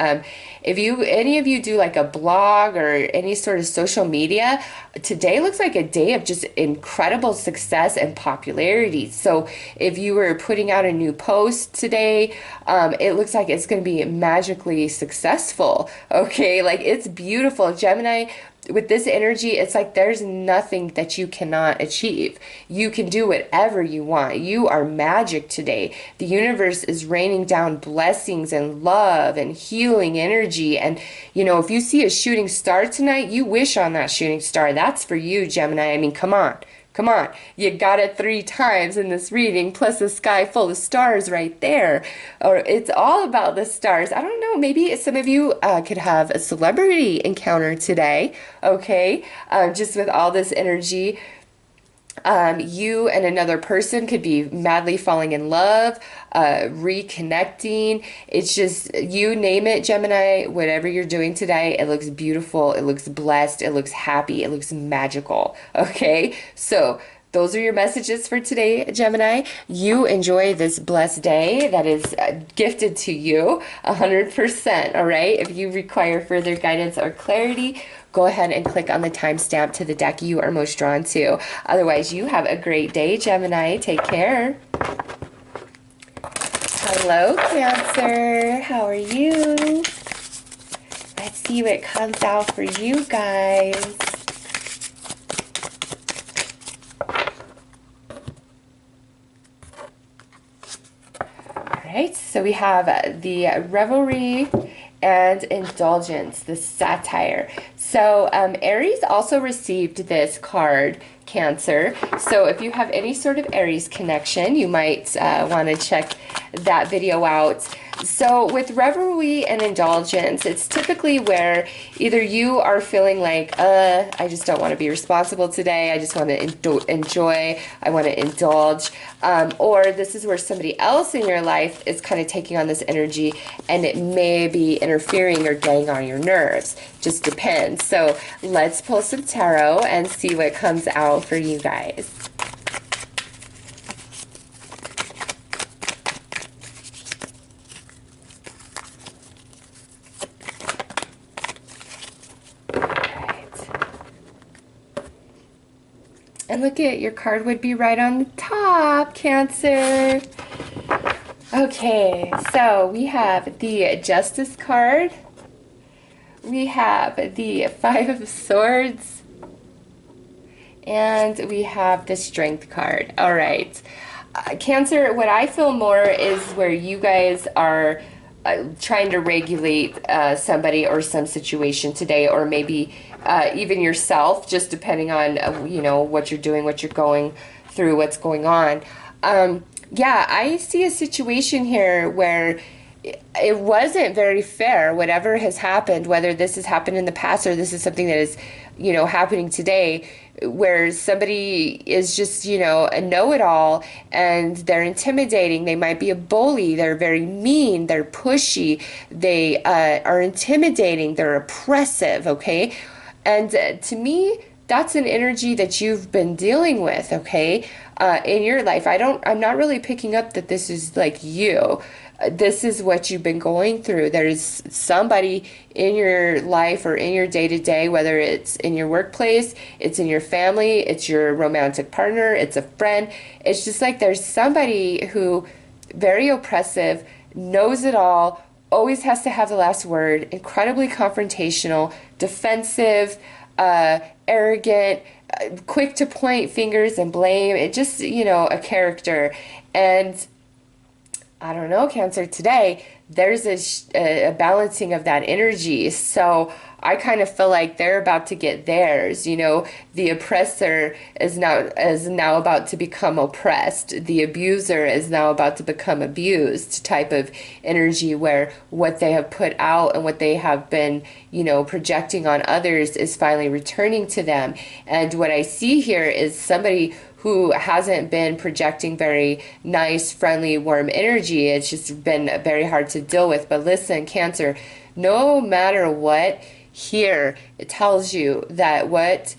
If any of you do like a blog or any sort of social media, today looks like a day of just incredible success and popularity. So if you were putting out a new post today, it looks like it's going to be magically successful. Okay, like it's beautiful. Gemini, with this energy, it's like there's nothing that you cannot achieve. You can do whatever you want. You are magic today. The universe is raining down blessings and love and healing energy. And, if you see a shooting star tonight, you wish on that shooting star. That's for you, Gemini. I mean, come on. Come on, you got it 3 times in this reading, plus a sky full of stars right there. Or it's all about the stars. I don't know, maybe some of you could have a celebrity encounter today, okay? Just with all this energy. You and another person could be madly falling in love, reconnecting. It's just, you name it, Gemini, whatever you're doing today, it looks beautiful, it looks blessed, it looks happy, it looks magical, okay? So those are your messages for today, Gemini. You enjoy this blessed day that is gifted to you 100%, all right? If you require further guidance or clarity, go ahead and click on the timestamp to the deck you are most drawn to. Otherwise, you have a great day, Gemini. Take care. Hello, Cancer. How are you? Let's see what comes out for you guys. All right, so we have the revelry and indulgence, the satire. So Aries also received this card, Cancer. So if you have any sort of Aries connection, you might want to check that video out. So with revelry and indulgence, it's typically where either you are feeling like, I just don't want to be responsible today, I just want to enjoy, I want to indulge, or this is where somebody else in your life is kind of taking on this energy and it may be interfering or getting on your nerves. Just depends. So let's pull some tarot and see what comes out for you guys. And look at your card would be right on the top, Cancer. Okay, so we have the Justice card. We have the 5 of Swords. And we have the Strength card. All right. Cancer, what I feel more is where you guys are trying to regulate somebody or some situation today, or maybe even yourself, just depending on what you're doing, what you're going through, what's going on. Yeah, I see a situation here where it wasn't very fair, whatever has happened, whether this has happened in the past or this is something that is happening today, where somebody is just, a know-it-all and they're intimidating. They might be a bully. They're very mean. They're pushy. They are intimidating. They're oppressive, okay? And to me, that's an energy that you've been dealing with, okay, in your life. I'm not really picking up that this is like you. This is what you've been going through. There's somebody in your life or in your day-to-day, whether it's in your workplace, it's in your family, it's your romantic partner, it's a friend. It's just like there's somebody who, very oppressive, knows it all, always has to have the last word, incredibly confrontational, defensive, arrogant, quick to point fingers and blame. It just, a character. And I don't know, Cancer, today, there's a balancing of that energy. So I kind of feel like they're about to get theirs. You know, the oppressor is now about to become oppressed. The abuser is now about to become abused, type of energy, where what they have put out and what they have been, you know, projecting on others is finally returning to them. And what I see here is somebody who hasn't been projecting very nice, friendly, warm energy. It's just been very hard to deal with. But listen, Cancer, no matter what, here it tells you that what,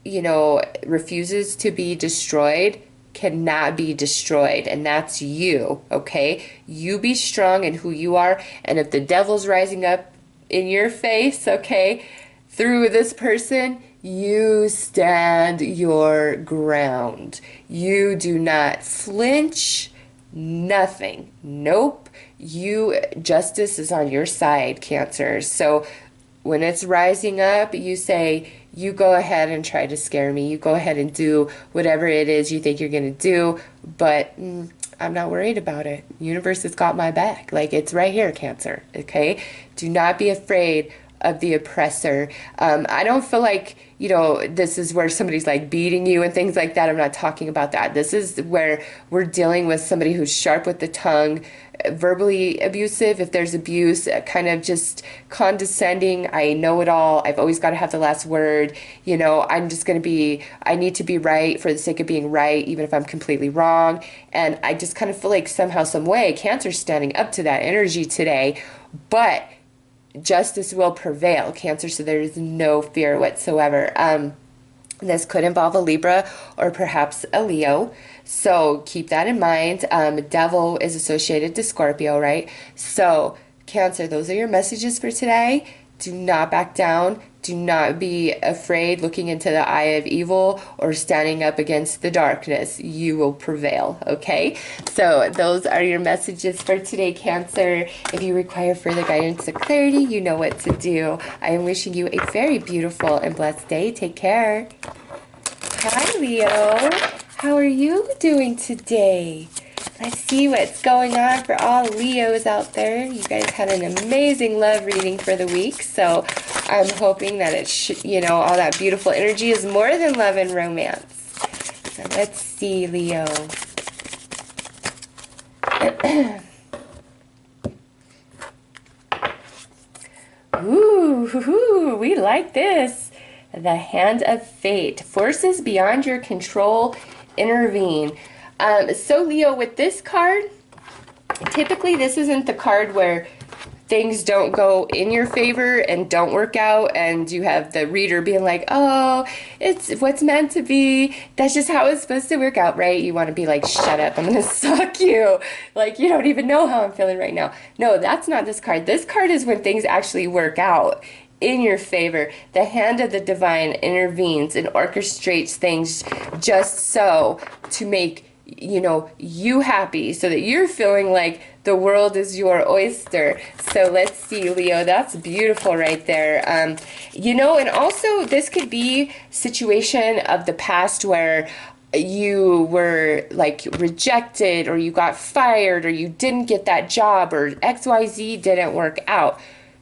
you know, refuses to be destroyed cannot be destroyed, and that's you. Okay, you be strong in who you are, and if the devil's rising up in your face, okay, through this person, you stand your ground. You do not flinch. Nothing. Nope. Justice is on your side, Cancer. So when it's rising up, you say, you go ahead and try to scare me. You go ahead and do whatever it is you think you're going to do, but I'm not worried about it. Universe has got my back. Like, it's right here, Cancer. Okay? Do not be afraid of the oppressor. I don't feel like, you know, this is where somebody's like beating you and things like that. I'm not talking about that. This is where we're dealing with somebody who's sharp with the tongue, verbally abusive, if there's abuse, kind of just condescending. I know it all. I've always got to have the last word. You know, I need to be right for the sake of being right, even if I'm completely wrong. And I just kind of feel like somehow, some way, Cancer's standing up to that energy today. But justice will prevail, Cancer, so there is no fear whatsoever. This could involve a Libra or perhaps a Leo, so keep that in mind. Devil is associated to Scorpio, right? So, Cancer, those are your messages for today. Do not back down. Do not be afraid looking into the eye of evil or standing up against the darkness. You will prevail, okay? So those are your messages for today, Cancer. If you require further guidance or clarity, you know what to do. I am wishing you a very beautiful and blessed day. Take care. Hi, Leo. How are you doing today? Let's see what's going on for all Leos out there. You guys had an amazing love reading for the week, so I'm hoping that all that beautiful energy is more than love and romance. So let's see, Leo. Ooh, we like this. The Hand of Fate. Forces beyond your control intervene. So Leo, with this card, typically this isn't the card where things don't go in your favor and don't work out, and you have the reader being like, oh, it's what's meant to be. That's just how it's supposed to work out, right? You want to be like, shut up, I'm going to suck you. Like, you don't even know how I'm feeling right now. No, that's not this card. This card is when things actually work out in your favor. The hand of the divine intervenes and orchestrates things just so to make you happy, so that you're feeling like the world is your oyster. So let's see, Leo, that's beautiful right there. And also this could be situation of the past where you were like rejected, or you got fired, or you didn't get that job, or XYZ didn't work out.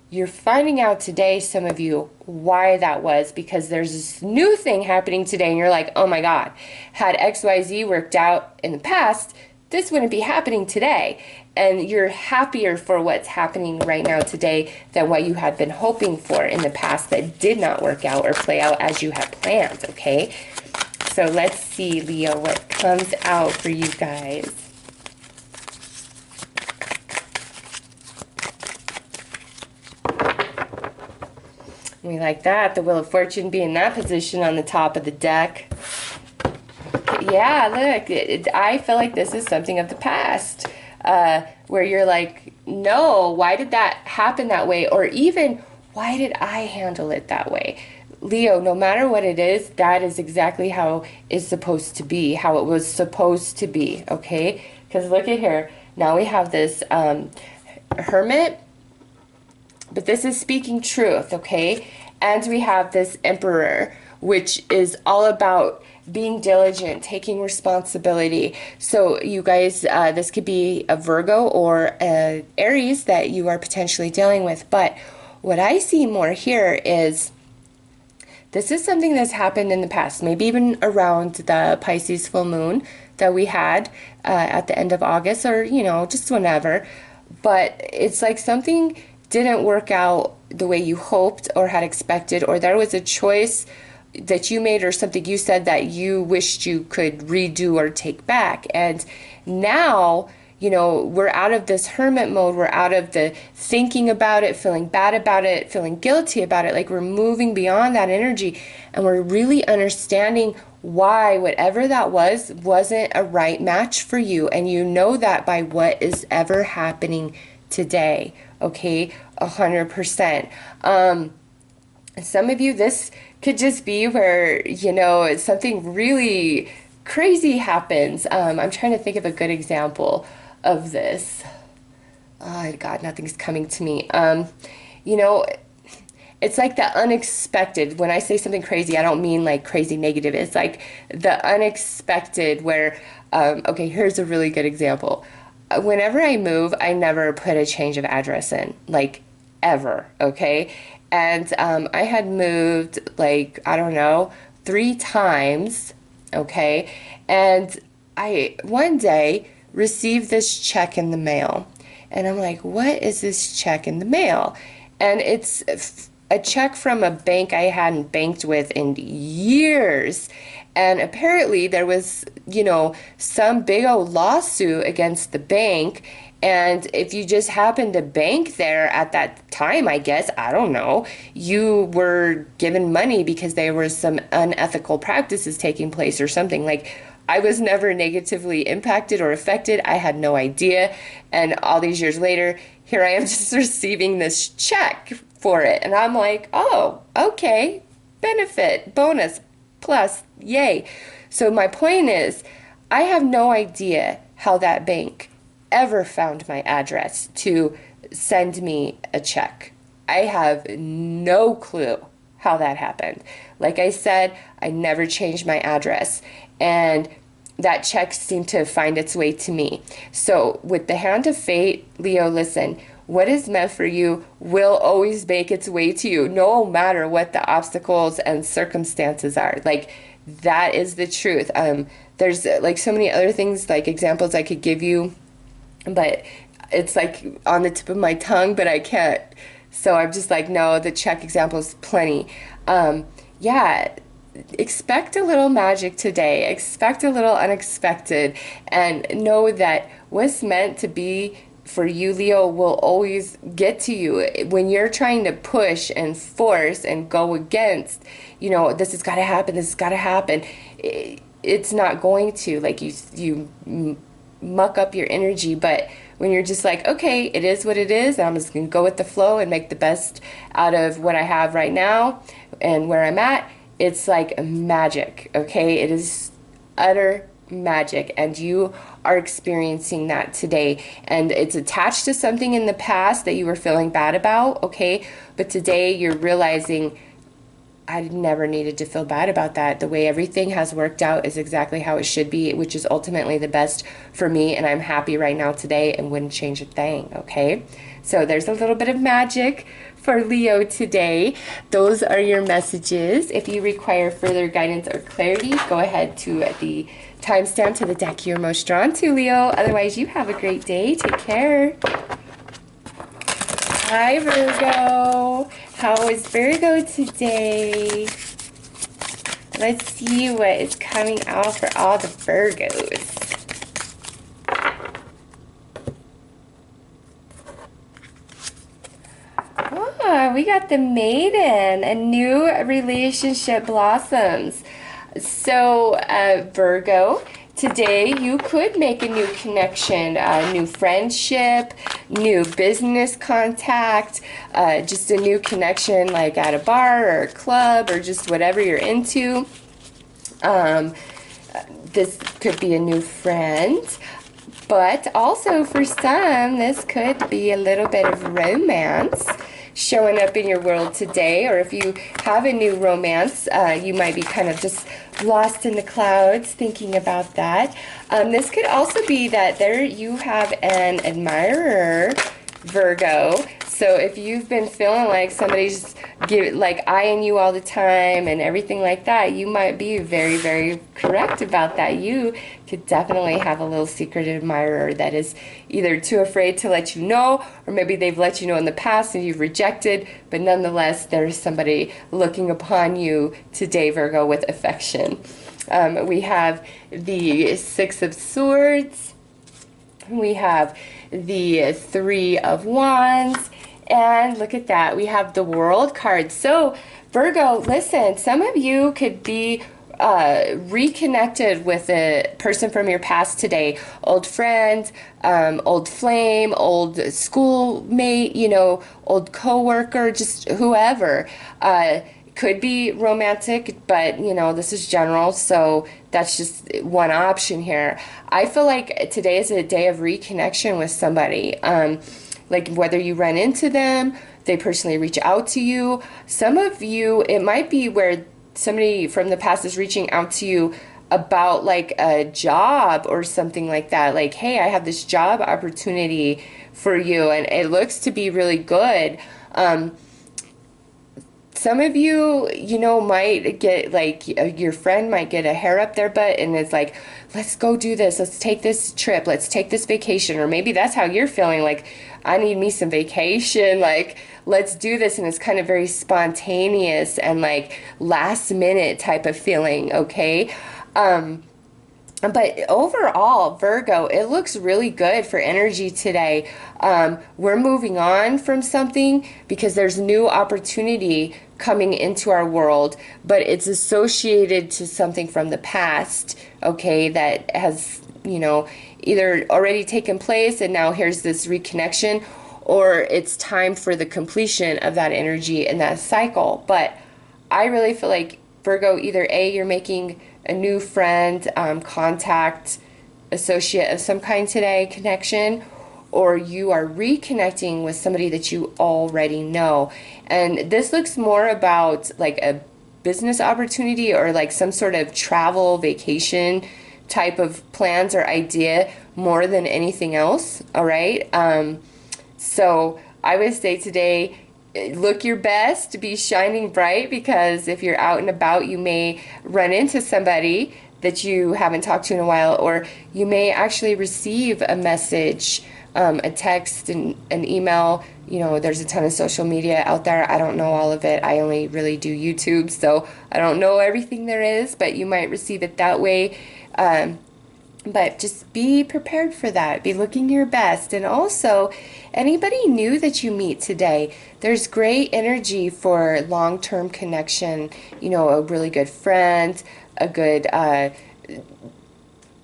You're finding out today, some of you, why that was, because there's this new thing happening today, and you're like, oh my God, had XYZ worked out in the past, this wouldn't be happening today. And you're happier for what's happening right now today than what you had been hoping for in the past that did not work out or play out as you had planned, okay? So let's see, Leo, what comes out for you guys. We like that. The Wheel of Fortune being in that position on the top of the deck. Yeah, look, I feel like this is something of the past, where you're like, no, why did that happen that way? Or even, why did I handle it that way? Leo, no matter what it is, that is exactly how it's supposed to be, how it was supposed to be, okay? Because look at here. Now we have this Hermit, but this is speaking truth, okay? And we have this Emperor, which is all about being diligent, taking responsibility. So you guys, this could be a Virgo or a Aries that you are potentially dealing with. But what I see more here is this is something that's happened in the past, maybe even around the Pisces full moon that we had at the end of August, or, you know, just whenever. But it's like something didn't work out the way you hoped or had expected, or there was a choice that you made or something you said that you wished you could redo or take back. And now, you know, we're out of this hermit mode. We're out of the thinking about it, feeling bad about it, feeling guilty about it. Like, we're moving beyond that energy, and we're really understanding why whatever that was wasn't a right match for you. And you know that by what is ever happening today. Okay, 100%. Some of you, this could just be where, you know, something really crazy happens. I'm trying to think of a good example of this. Oh, God, nothing's coming to me. You know, it's like the unexpected. When I say something crazy, I don't mean like crazy negative. It's like the unexpected where, okay, here's a really good example. Whenever I move, I never put a change of address in, like, ever, okay? And I had moved, like, I don't know, 3 times, okay? And I, one day, received this check in the mail. And I'm like, what is this check in the mail? And it's a check from a bank I hadn't banked with in years. And apparently there was, you know, some big old lawsuit against the bank. And if you just happened to bank there at that time, I guess, I don't know, you were given money because there was some unethical practices taking place or something. Like, I was never negatively impacted or affected. I had no idea. And all these years later, here I am just receiving this check for it. And I'm like, oh, okay, benefit, bonus, plus, yay. So my point is, I have no idea how that bank ever found my address to send me a check. I have no clue how that happened. Like I said, I never changed my address, and that check seemed to find its way to me. So with the hand of fate, Leo, listen, what is meant for you will always make its way to you, no matter what the obstacles and circumstances are. Like, that is the truth. There's like so many other things, like examples I could give you, but it's like on the tip of my tongue, but I can't. So I'm just like, no, the check example is plenty. Yeah, expect a little magic today. Expect a little unexpected, and know that what's meant to be for you, Leo, will always get to you. When you're trying to push and force and go against, you know, this has got to happen, this has got to happen, it's not going to. Like, you muck up your energy. But when you're just like, okay, it is what it is, and I'm just gonna go with the flow and make the best out of what I have right now and where I'm at, it's like magic. Okay, it is utter magic, and you are experiencing that today. And it's attached to something in the past that you were feeling bad about, okay, but today you're realizing, I never needed to feel bad about that. The way everything has worked out is exactly how it should be, which is ultimately the best for me, and I'm happy right now today and wouldn't change a thing, okay? So there's a little bit of magic for Leo today. Those are your messages. If you require further guidance or clarity, go ahead to the timestamp to the deck you're most drawn to, Leo. Otherwise, you have a great day. Take care. Hi, Virgo. How is Virgo today? Let's see what is coming out for all the Virgos. Ah, we got the Maiden. A new relationship blossoms. So, Virgo, today you could make a new connection, a new friendship, new business contact, just a new connection like at a bar or a club or just whatever you're into. This could be a new friend, but also for some, this could be a little bit of romance. showing up in your world today, or if you have a new romance, you might be kind of just lost in the clouds thinking about that. This could also be that there you have an admirer, Virgo. So if you've been feeling like somebody's eyeing you all the time and everything like that, you might be very, very correct about that. You could definitely have a little secret admirer that is either too afraid to let you know, or maybe they've let you know in the past and you've rejected, but nonetheless, there's somebody looking upon you today, Virgo, with affection. We have the Six of Swords. We have the Three of Wands. And look at that, we have the World card. So Virgo, listen, some of you could be reconnected with a person from your past today. Old friend, old flame, old schoolmate, you know, old coworker, just whoever. Could be romantic, but you know, this is general, so that's just one option here. I feel like today is a day of reconnection with somebody. Like whether you run into them, they personally reach out to you. Some of you, it might be where somebody from the past is reaching out to you about like a job or something like that. Like, hey, I have this job opportunity for you and it looks to be really good. Some of you, you know, might get like, your friend might get a hair up their butt and it's like, let's go do this. Let's take this trip. Let's take this vacation. Or maybe that's how you're feeling. Like, I need me some vacation. Like, let's do this. And it's kind of very spontaneous and like last minute type of feeling. Okay. But overall, Virgo, it looks really good for energy today. We're moving on from something because there's new opportunity coming into our world, but it's associated to something from the past, okay, that has, you know, either already taken place and now here's this reconnection, or it's time for the completion of that energy and that cycle. But I really feel like, Virgo, either A, you're making a new friend, contact, associate of some kind today, connection, or you are reconnecting with somebody that you already know. And this looks more about like a business opportunity or like some sort of travel, vacation type of plans or idea more than anything else, all right? So I would say today, look your best, be shining bright, because if you're out and about, you may run into somebody that you haven't talked to in a while, or you may actually receive a message, a text, and an email. You know, there's a ton of social media out there. I don't know all of it. I only really do YouTube, so I don't know everything there is, but you might receive it that way. But just be prepared for that. Be looking your best. And also, anybody new that you meet today, there's great energy for long-term connection. You know, a really good friend, a good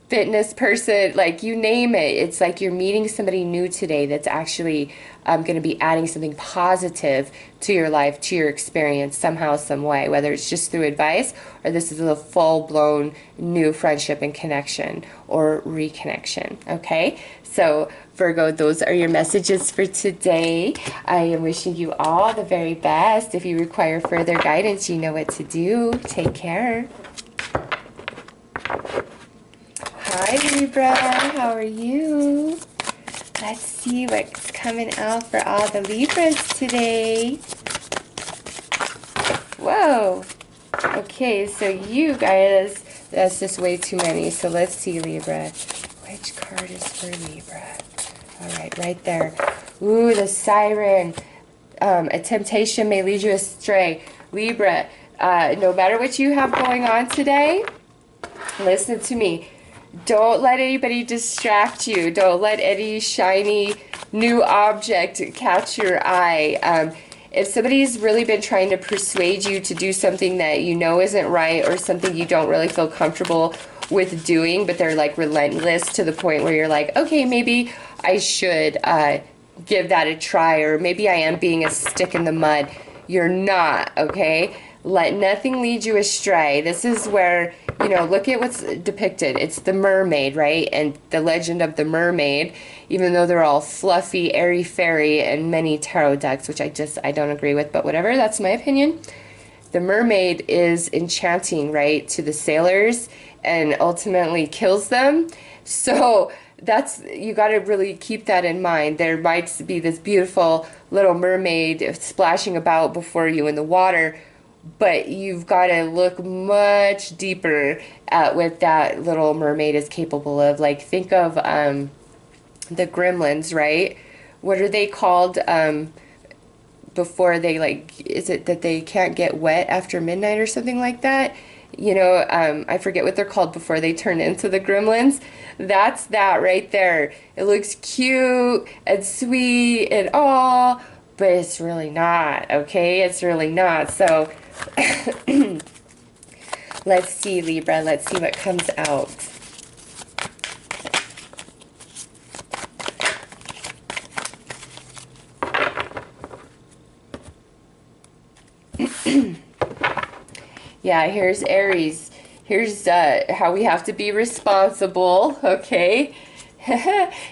fitness person, like you name it. It's like you're meeting somebody new today that's actually going to be adding something positive to your life, to your experience somehow, some way, whether it's just through advice or this is a full-blown new friendship and connection or reconnection, okay? So Virgo, those are your messages for today. I am wishing you all the very best. If you require further guidance, you know what to do. Take care. Hi Libra, how are you? Let's see what's coming out for all the Libras today. Whoa. Okay, so you guys, that's just way too many. So let's see, Libra. Which card is for Libra? All right there. Ooh, the Siren. A temptation may lead you astray. Libra, no matter what you have going on today, listen to me. Don't let anybody distract you. Don't let any shiny new object catch your eye. If somebody's really been trying to persuade you to do something that you know isn't right, or something you don't really feel comfortable with doing, but they're like relentless to the point where you're like, okay, maybe I should give that a try, or maybe I am being a stick in the mud, you're not, okay? Let nothing lead you astray. This is where, you know, look at what's depicted. It's the mermaid, right? And the legend of the mermaid, even though they're all fluffy, airy-fairy, and many tarot decks, which I don't agree with, but whatever, that's my opinion. The mermaid is enchanting, right, to the sailors and ultimately kills them. So you got to really keep that in mind. There might be this beautiful little mermaid splashing about before you in the water, but you've got to look much deeper at what that little mermaid is capable of. Like, think of the gremlins, right? What are they called before they, like, is it that they can't get wet after midnight or something like that? You know, I forget what they're called before they turn into the gremlins. That's that right there. It looks cute and sweet and all, but it's really not, okay? It's really not. So let's see, Libra. Let's see what comes out. Yeah, here's Aries. Here's how we have to be responsible, okay?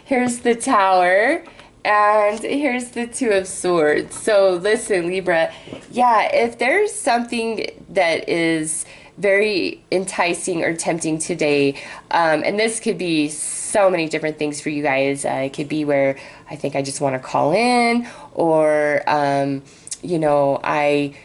Here's the Tower, and here's the Two of Swords. So listen, Libra, yeah, if there's something that is very enticing or tempting today, and this could be so many different things for you guys. It could be where I think I just want to call in, or, you know, I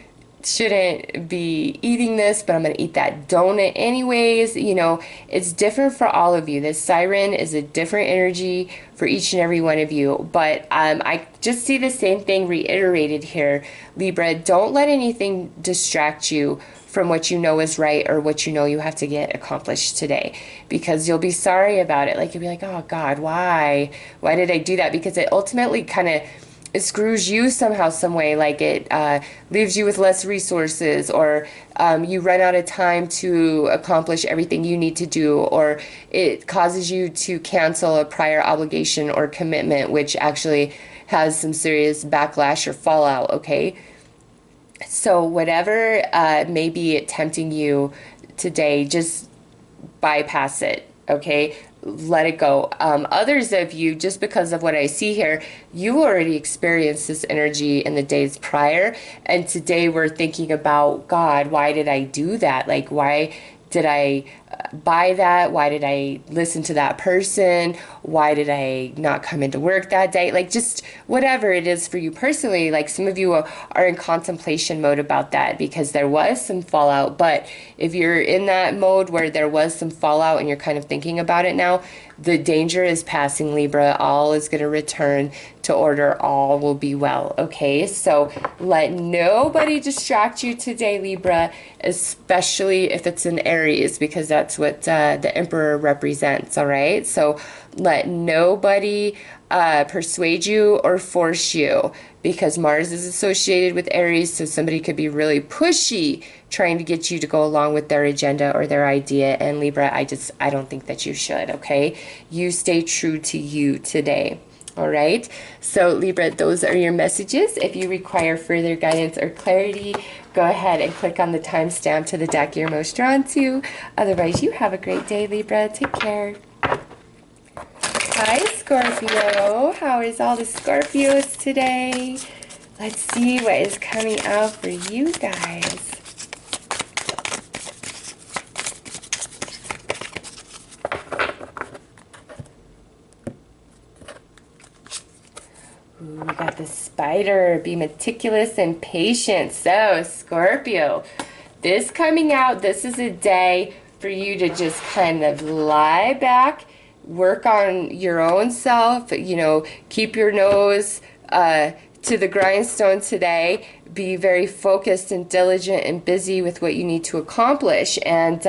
shouldn't be eating this, but I'm going to eat that donut anyways. You know, it's different for all of you. This siren is a different energy for each and every one of you. But I just see the same thing reiterated here, Libra. Don't let anything distract you from what you know is right or what you know you have to get accomplished today, because you'll be sorry about it. Like, you'll be like, oh God, why did I do that? Because it ultimately kind of, it screws you somehow, some way. Like, it leaves you with less resources, or you run out of time to accomplish everything you need to do, or it causes you to cancel a prior obligation or commitment, which actually has some serious backlash or fallout, okay? So whatever may be tempting you today, just bypass it, okay? Let it go. Others of you, just because of what I see here, you already experienced this energy in the days prior, and today we're thinking about, God, why did I do that? Like, why did I buy that? Why did I listen to that person? Why did I not come into work that day? Like, just whatever it is for you personally. Like, some of you are in contemplation mode about that because there was some fallout. But if you're in that mode where there was some fallout and you're kind of thinking about it now, the danger is passing, Libra. All is going to return to order. All will be well, okay? So let nobody distract you today, Libra, especially if it's an Aries, because that's what the Emperor represents, all right? So let nobody persuade you or force you, because Mars is associated with Aries, so somebody could be really pushy trying to get you to go along with their agenda or their idea. And Libra, I don't think that you should, okay? You stay true to you today. All right, so Libra, those are your messages. If you require further guidance or clarity, go ahead and click on the timestamp to the deck you're most drawn to. Otherwise, you have a great day, Libra. Take care. Hi, Scorpio. How is all the Scorpios today? Let's see what is coming out for you guys. Ooh, we got the Spider. Be meticulous and patient. So, Scorpio, this coming out, this is a day for you to just kind of lie back, work on your own self, you know, keep your nose to the grindstone today. Be very focused and diligent and busy with what you need to accomplish. And,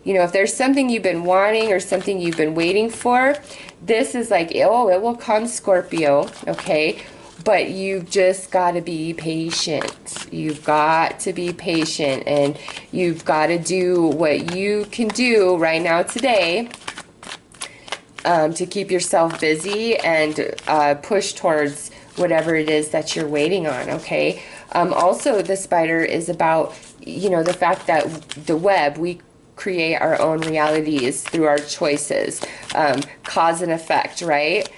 you know, if there's something you've been wanting or something you've been waiting for, this is like, oh, it will come, Scorpio, okay? But you've just got to be patient. You've got to be patient, and you've got to do what you can do right now today to keep yourself busy and push towards whatever it is that you're waiting on, okay? Also, the spider is about, you know, the fact that the web, we create our own realities through our choices, cause and effect, right?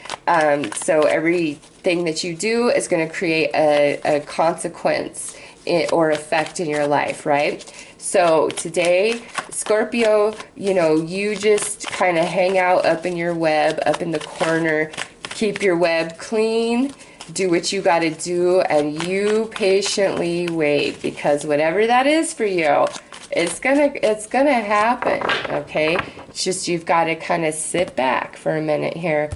So everything that you do is going to create a consequence or effect in your life, right? So today, Scorpio, you know, you just kind of hang out up in your web, up in the corner, keep your web clean, do what you got to do, and you patiently wait, because whatever that is for you, it's gonna happen, okay? It's just you've got to kind of sit back for a minute here.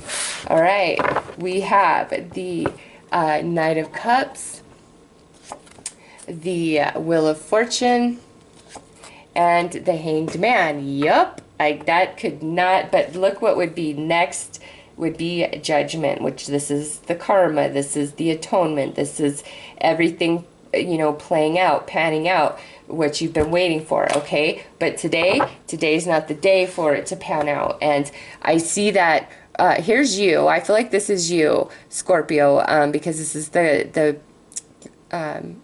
All right, we have the Knight of Cups, the Wheel of Fortune, and the Hanged Man. Yup, that could not, but look what would be next would be Judgment, which this is the karma, this is the atonement, this is everything, you know, playing out, panning out, what you've been waiting for, okay? But today's not the day for it to pan out. And I see that, here's you. I feel like this is you, Scorpio, because this is the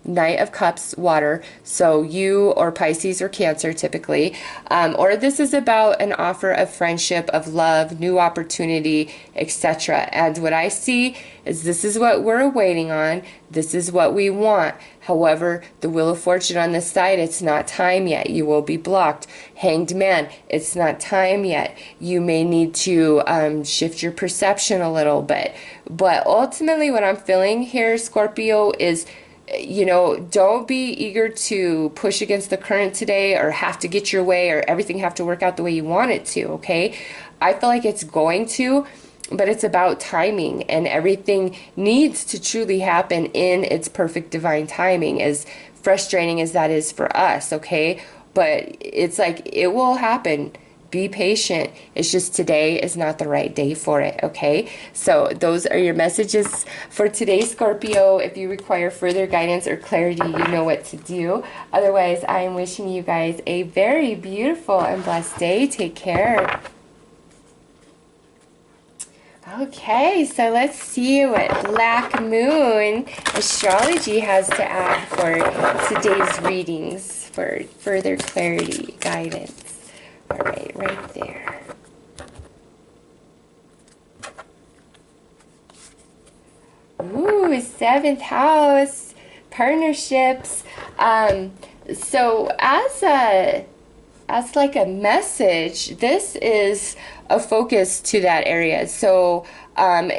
Knight of Cups, water, so you or Pisces or Cancer typically, or this is about an offer of friendship, of love, new opportunity, etc. And what I see is this is what we're waiting on, this is what we want. However, the Wheel of Fortune on this side, it's not time yet, you will be blocked. Hanged Man, it's not time yet, you may need to shift your perception a little bit. But ultimately what I'm feeling here, Scorpio, is, you know, don't be eager to push against the current today or have to get your way or everything have to work out the way you want it to, okay? I feel like it's going to, but it's about timing, and everything needs to truly happen in its perfect divine timing, as frustrating as that is for us, okay? But it's like, it will happen. Be patient. It's just today is not the right day for it, okay? So those are your messages for today, Scorpio. If you require further guidance or clarity, you know what to do. Otherwise, I am wishing you guys a very beautiful and blessed day. Take care. Okay, so let's see what Black Moon Astrology has to add for today's readings for further clarity, guidance. All right there. Ooh, 7th house, partnerships. So as like a message, this is a focus to that area. So,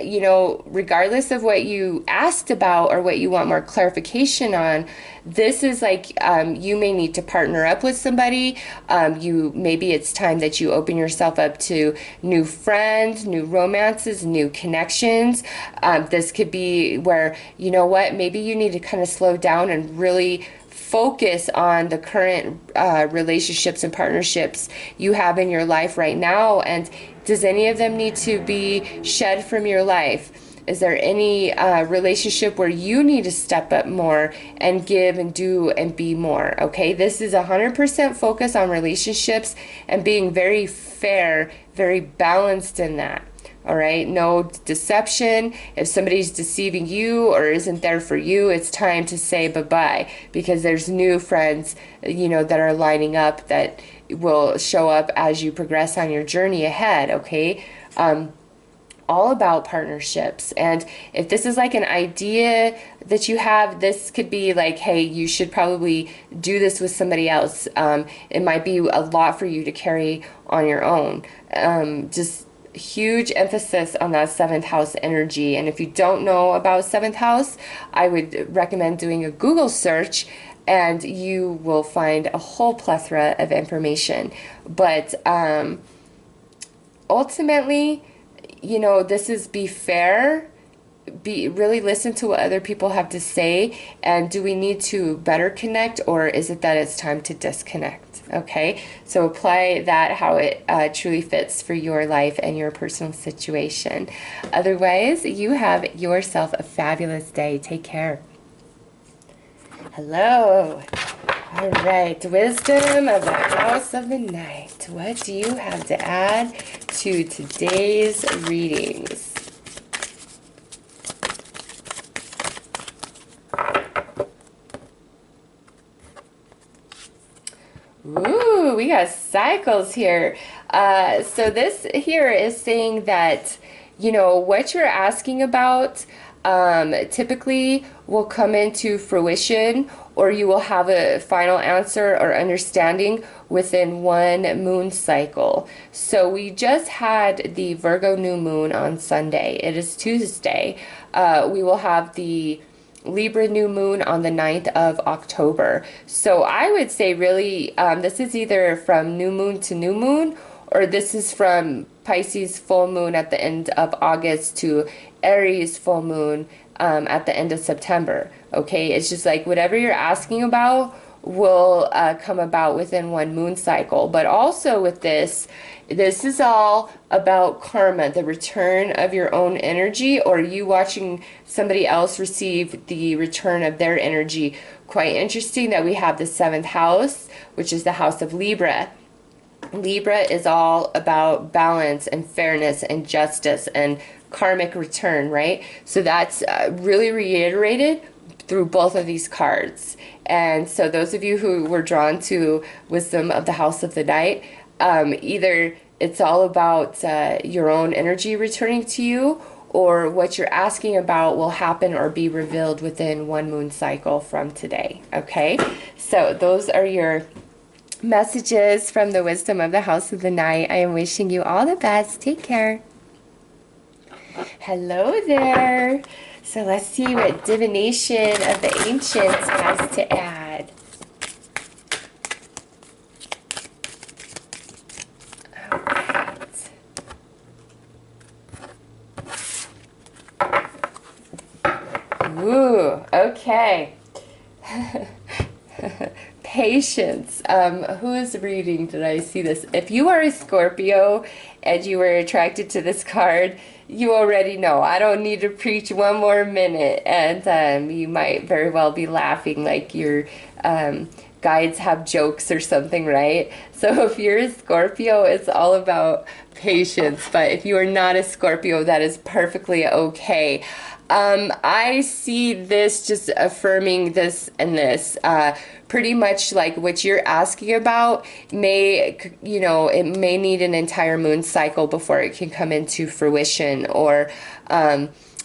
you know, regardless of what you asked about or what you want more clarification on, this is like, you may need to partner up with somebody. Maybe it's time that you open yourself up to new friends, new romances, new connections. This could be where, you know what, maybe you need to kind of slow down and really focus on the current relationships and partnerships you have in your life right now. And does any of them need to be shed from your life? Is there any relationship where you need to step up more and give and do and be more? Okay, this is 100% focus on relationships and being very fair, very balanced in that. All right, no deception. If somebody's deceiving you or isn't there for you, it's time to say bye-bye, because there's new friends, you know, that are lining up that will show up as you progress on your journey ahead, okay? All about partnerships. And if this is like an idea that you have, this could be like, hey, you should probably do this with somebody else. It might be a lot for you to carry on your own. Just huge emphasis on that 7th house energy. And if you don't know about 7th house, I would recommend doing a Google search, and you will find a whole plethora of information. But ultimately, you know, this is be fair, really listen to what other people have to say, and do we need to better connect, or is it that it's time to disconnect? Okay, so apply that how it truly fits for your life and your personal situation. Otherwise, you have yourself a fabulous day. Take care. Hello. All right, wisdom of the house of the night. What do you have to add to today's readings? Ooh, we got cycles here. So this here is saying that, you know, what you're asking about typically will come into fruition, or you will have a final answer or understanding within one moon cycle. So we just had the Virgo new moon on Sunday. It is Tuesday. We will have the Libra new moon on the 9th of October. So I would say really this is either from new moon to new moon, or this is from Pisces full moon at the end of August to Aries full moon at the end of September. Okay, it's just like whatever you're asking about will come about within one moon cycle. But also with this is all about karma, the return of your own energy, or you watching somebody else receive the return of their energy. Quite interesting that we have the 7th house, which is the house of Libra. Libra is all about balance and fairness and justice and karmic return, right? So that's really reiterated through both of these cards. And so those of you who were drawn to wisdom of the house of the night, either it's all about your own energy returning to you, or what you're asking about will happen or be revealed within one moon cycle from today. Okay, so those are your messages from the wisdom of the house of the night. I am wishing you all the best. Take care. Hello there. So let's see what divination of the ancients has to add. Ooh, okay. Patience. Who is reading? Did I see this? If you are a Scorpio and you were attracted to this card, you already know. I don't need to preach one more minute. And you might very well be laughing like your guides have jokes or something, right? So if you're a Scorpio, it's all about patience. But if you are not a Scorpio, that is perfectly okay. I see this just affirming this and this. Pretty much like what you're asking about may, you know, it may need an entire moon cycle before it can come into fruition, or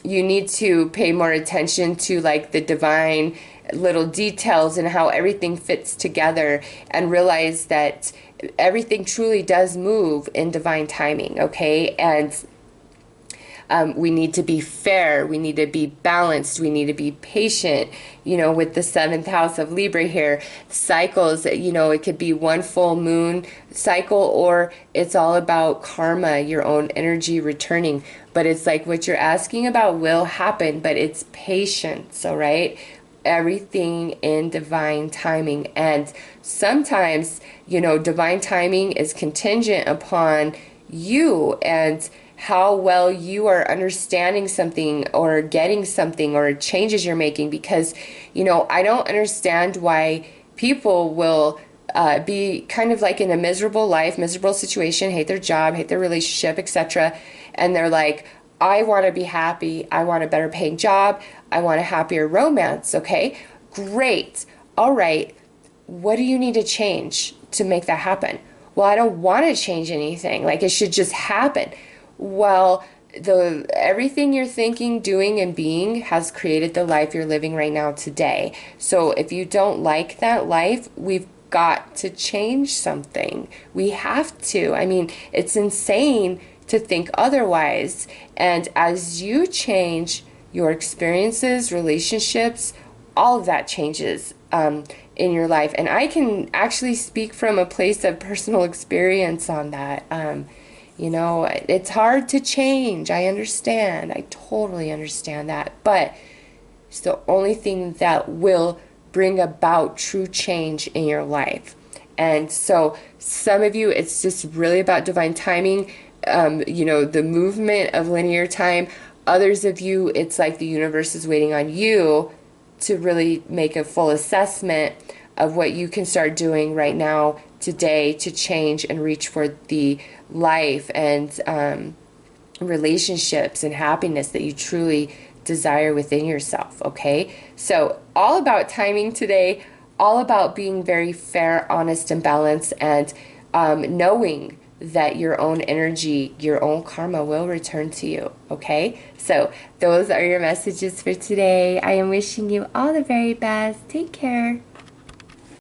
you need to pay more attention to like the divine little details and how everything fits together, and realize that everything truly does move in divine timing, okay? And we need to be fair. We need to be balanced. We need to be patient. You know, with the 7th house of Libra here, cycles, you know, it could be one full moon cycle, or it's all about karma, your own energy returning. But it's like what you're asking about will happen, but it's patience, all right? Everything in divine timing. And sometimes, you know, divine timing is contingent upon you and how well you are understanding something or getting something or changes you're making. Because, you know, I don't understand why people will be kind of like in a miserable life, miserable situation, hate their job, hate their relationship, etc. And they're like, I want to be happy. I want a better paying job. I want a happier romance. Okay, great. All right. What do you need to change to make that happen? Well, I don't want to change anything. Like, it should just happen. Well, everything you're thinking, doing, and being has created the life you're living right now today. So if you don't like that life, we've got to change something. We have to. I mean, it's insane to think otherwise. And as you change your experiences, relationships, all of that changes in your life. And I can actually speak from a place of personal experience on that. You know, it's hard to change. I understand. I totally understand that. But it's the only thing that will bring about true change in your life. And so some of you, it's just really about divine timing, you know, the movement of linear time. Others of you, it's like the universe is waiting on you to really make a full assessment of what you can start doing right now, today, to change and reach for the life and relationships and happiness that you truly desire within yourself, okay? So all about timing today, all about being very fair, honest, and balanced, and knowing that your own energy, your own karma will return to you, okay? So those are your messages for today. I am wishing you all the very best. Take care.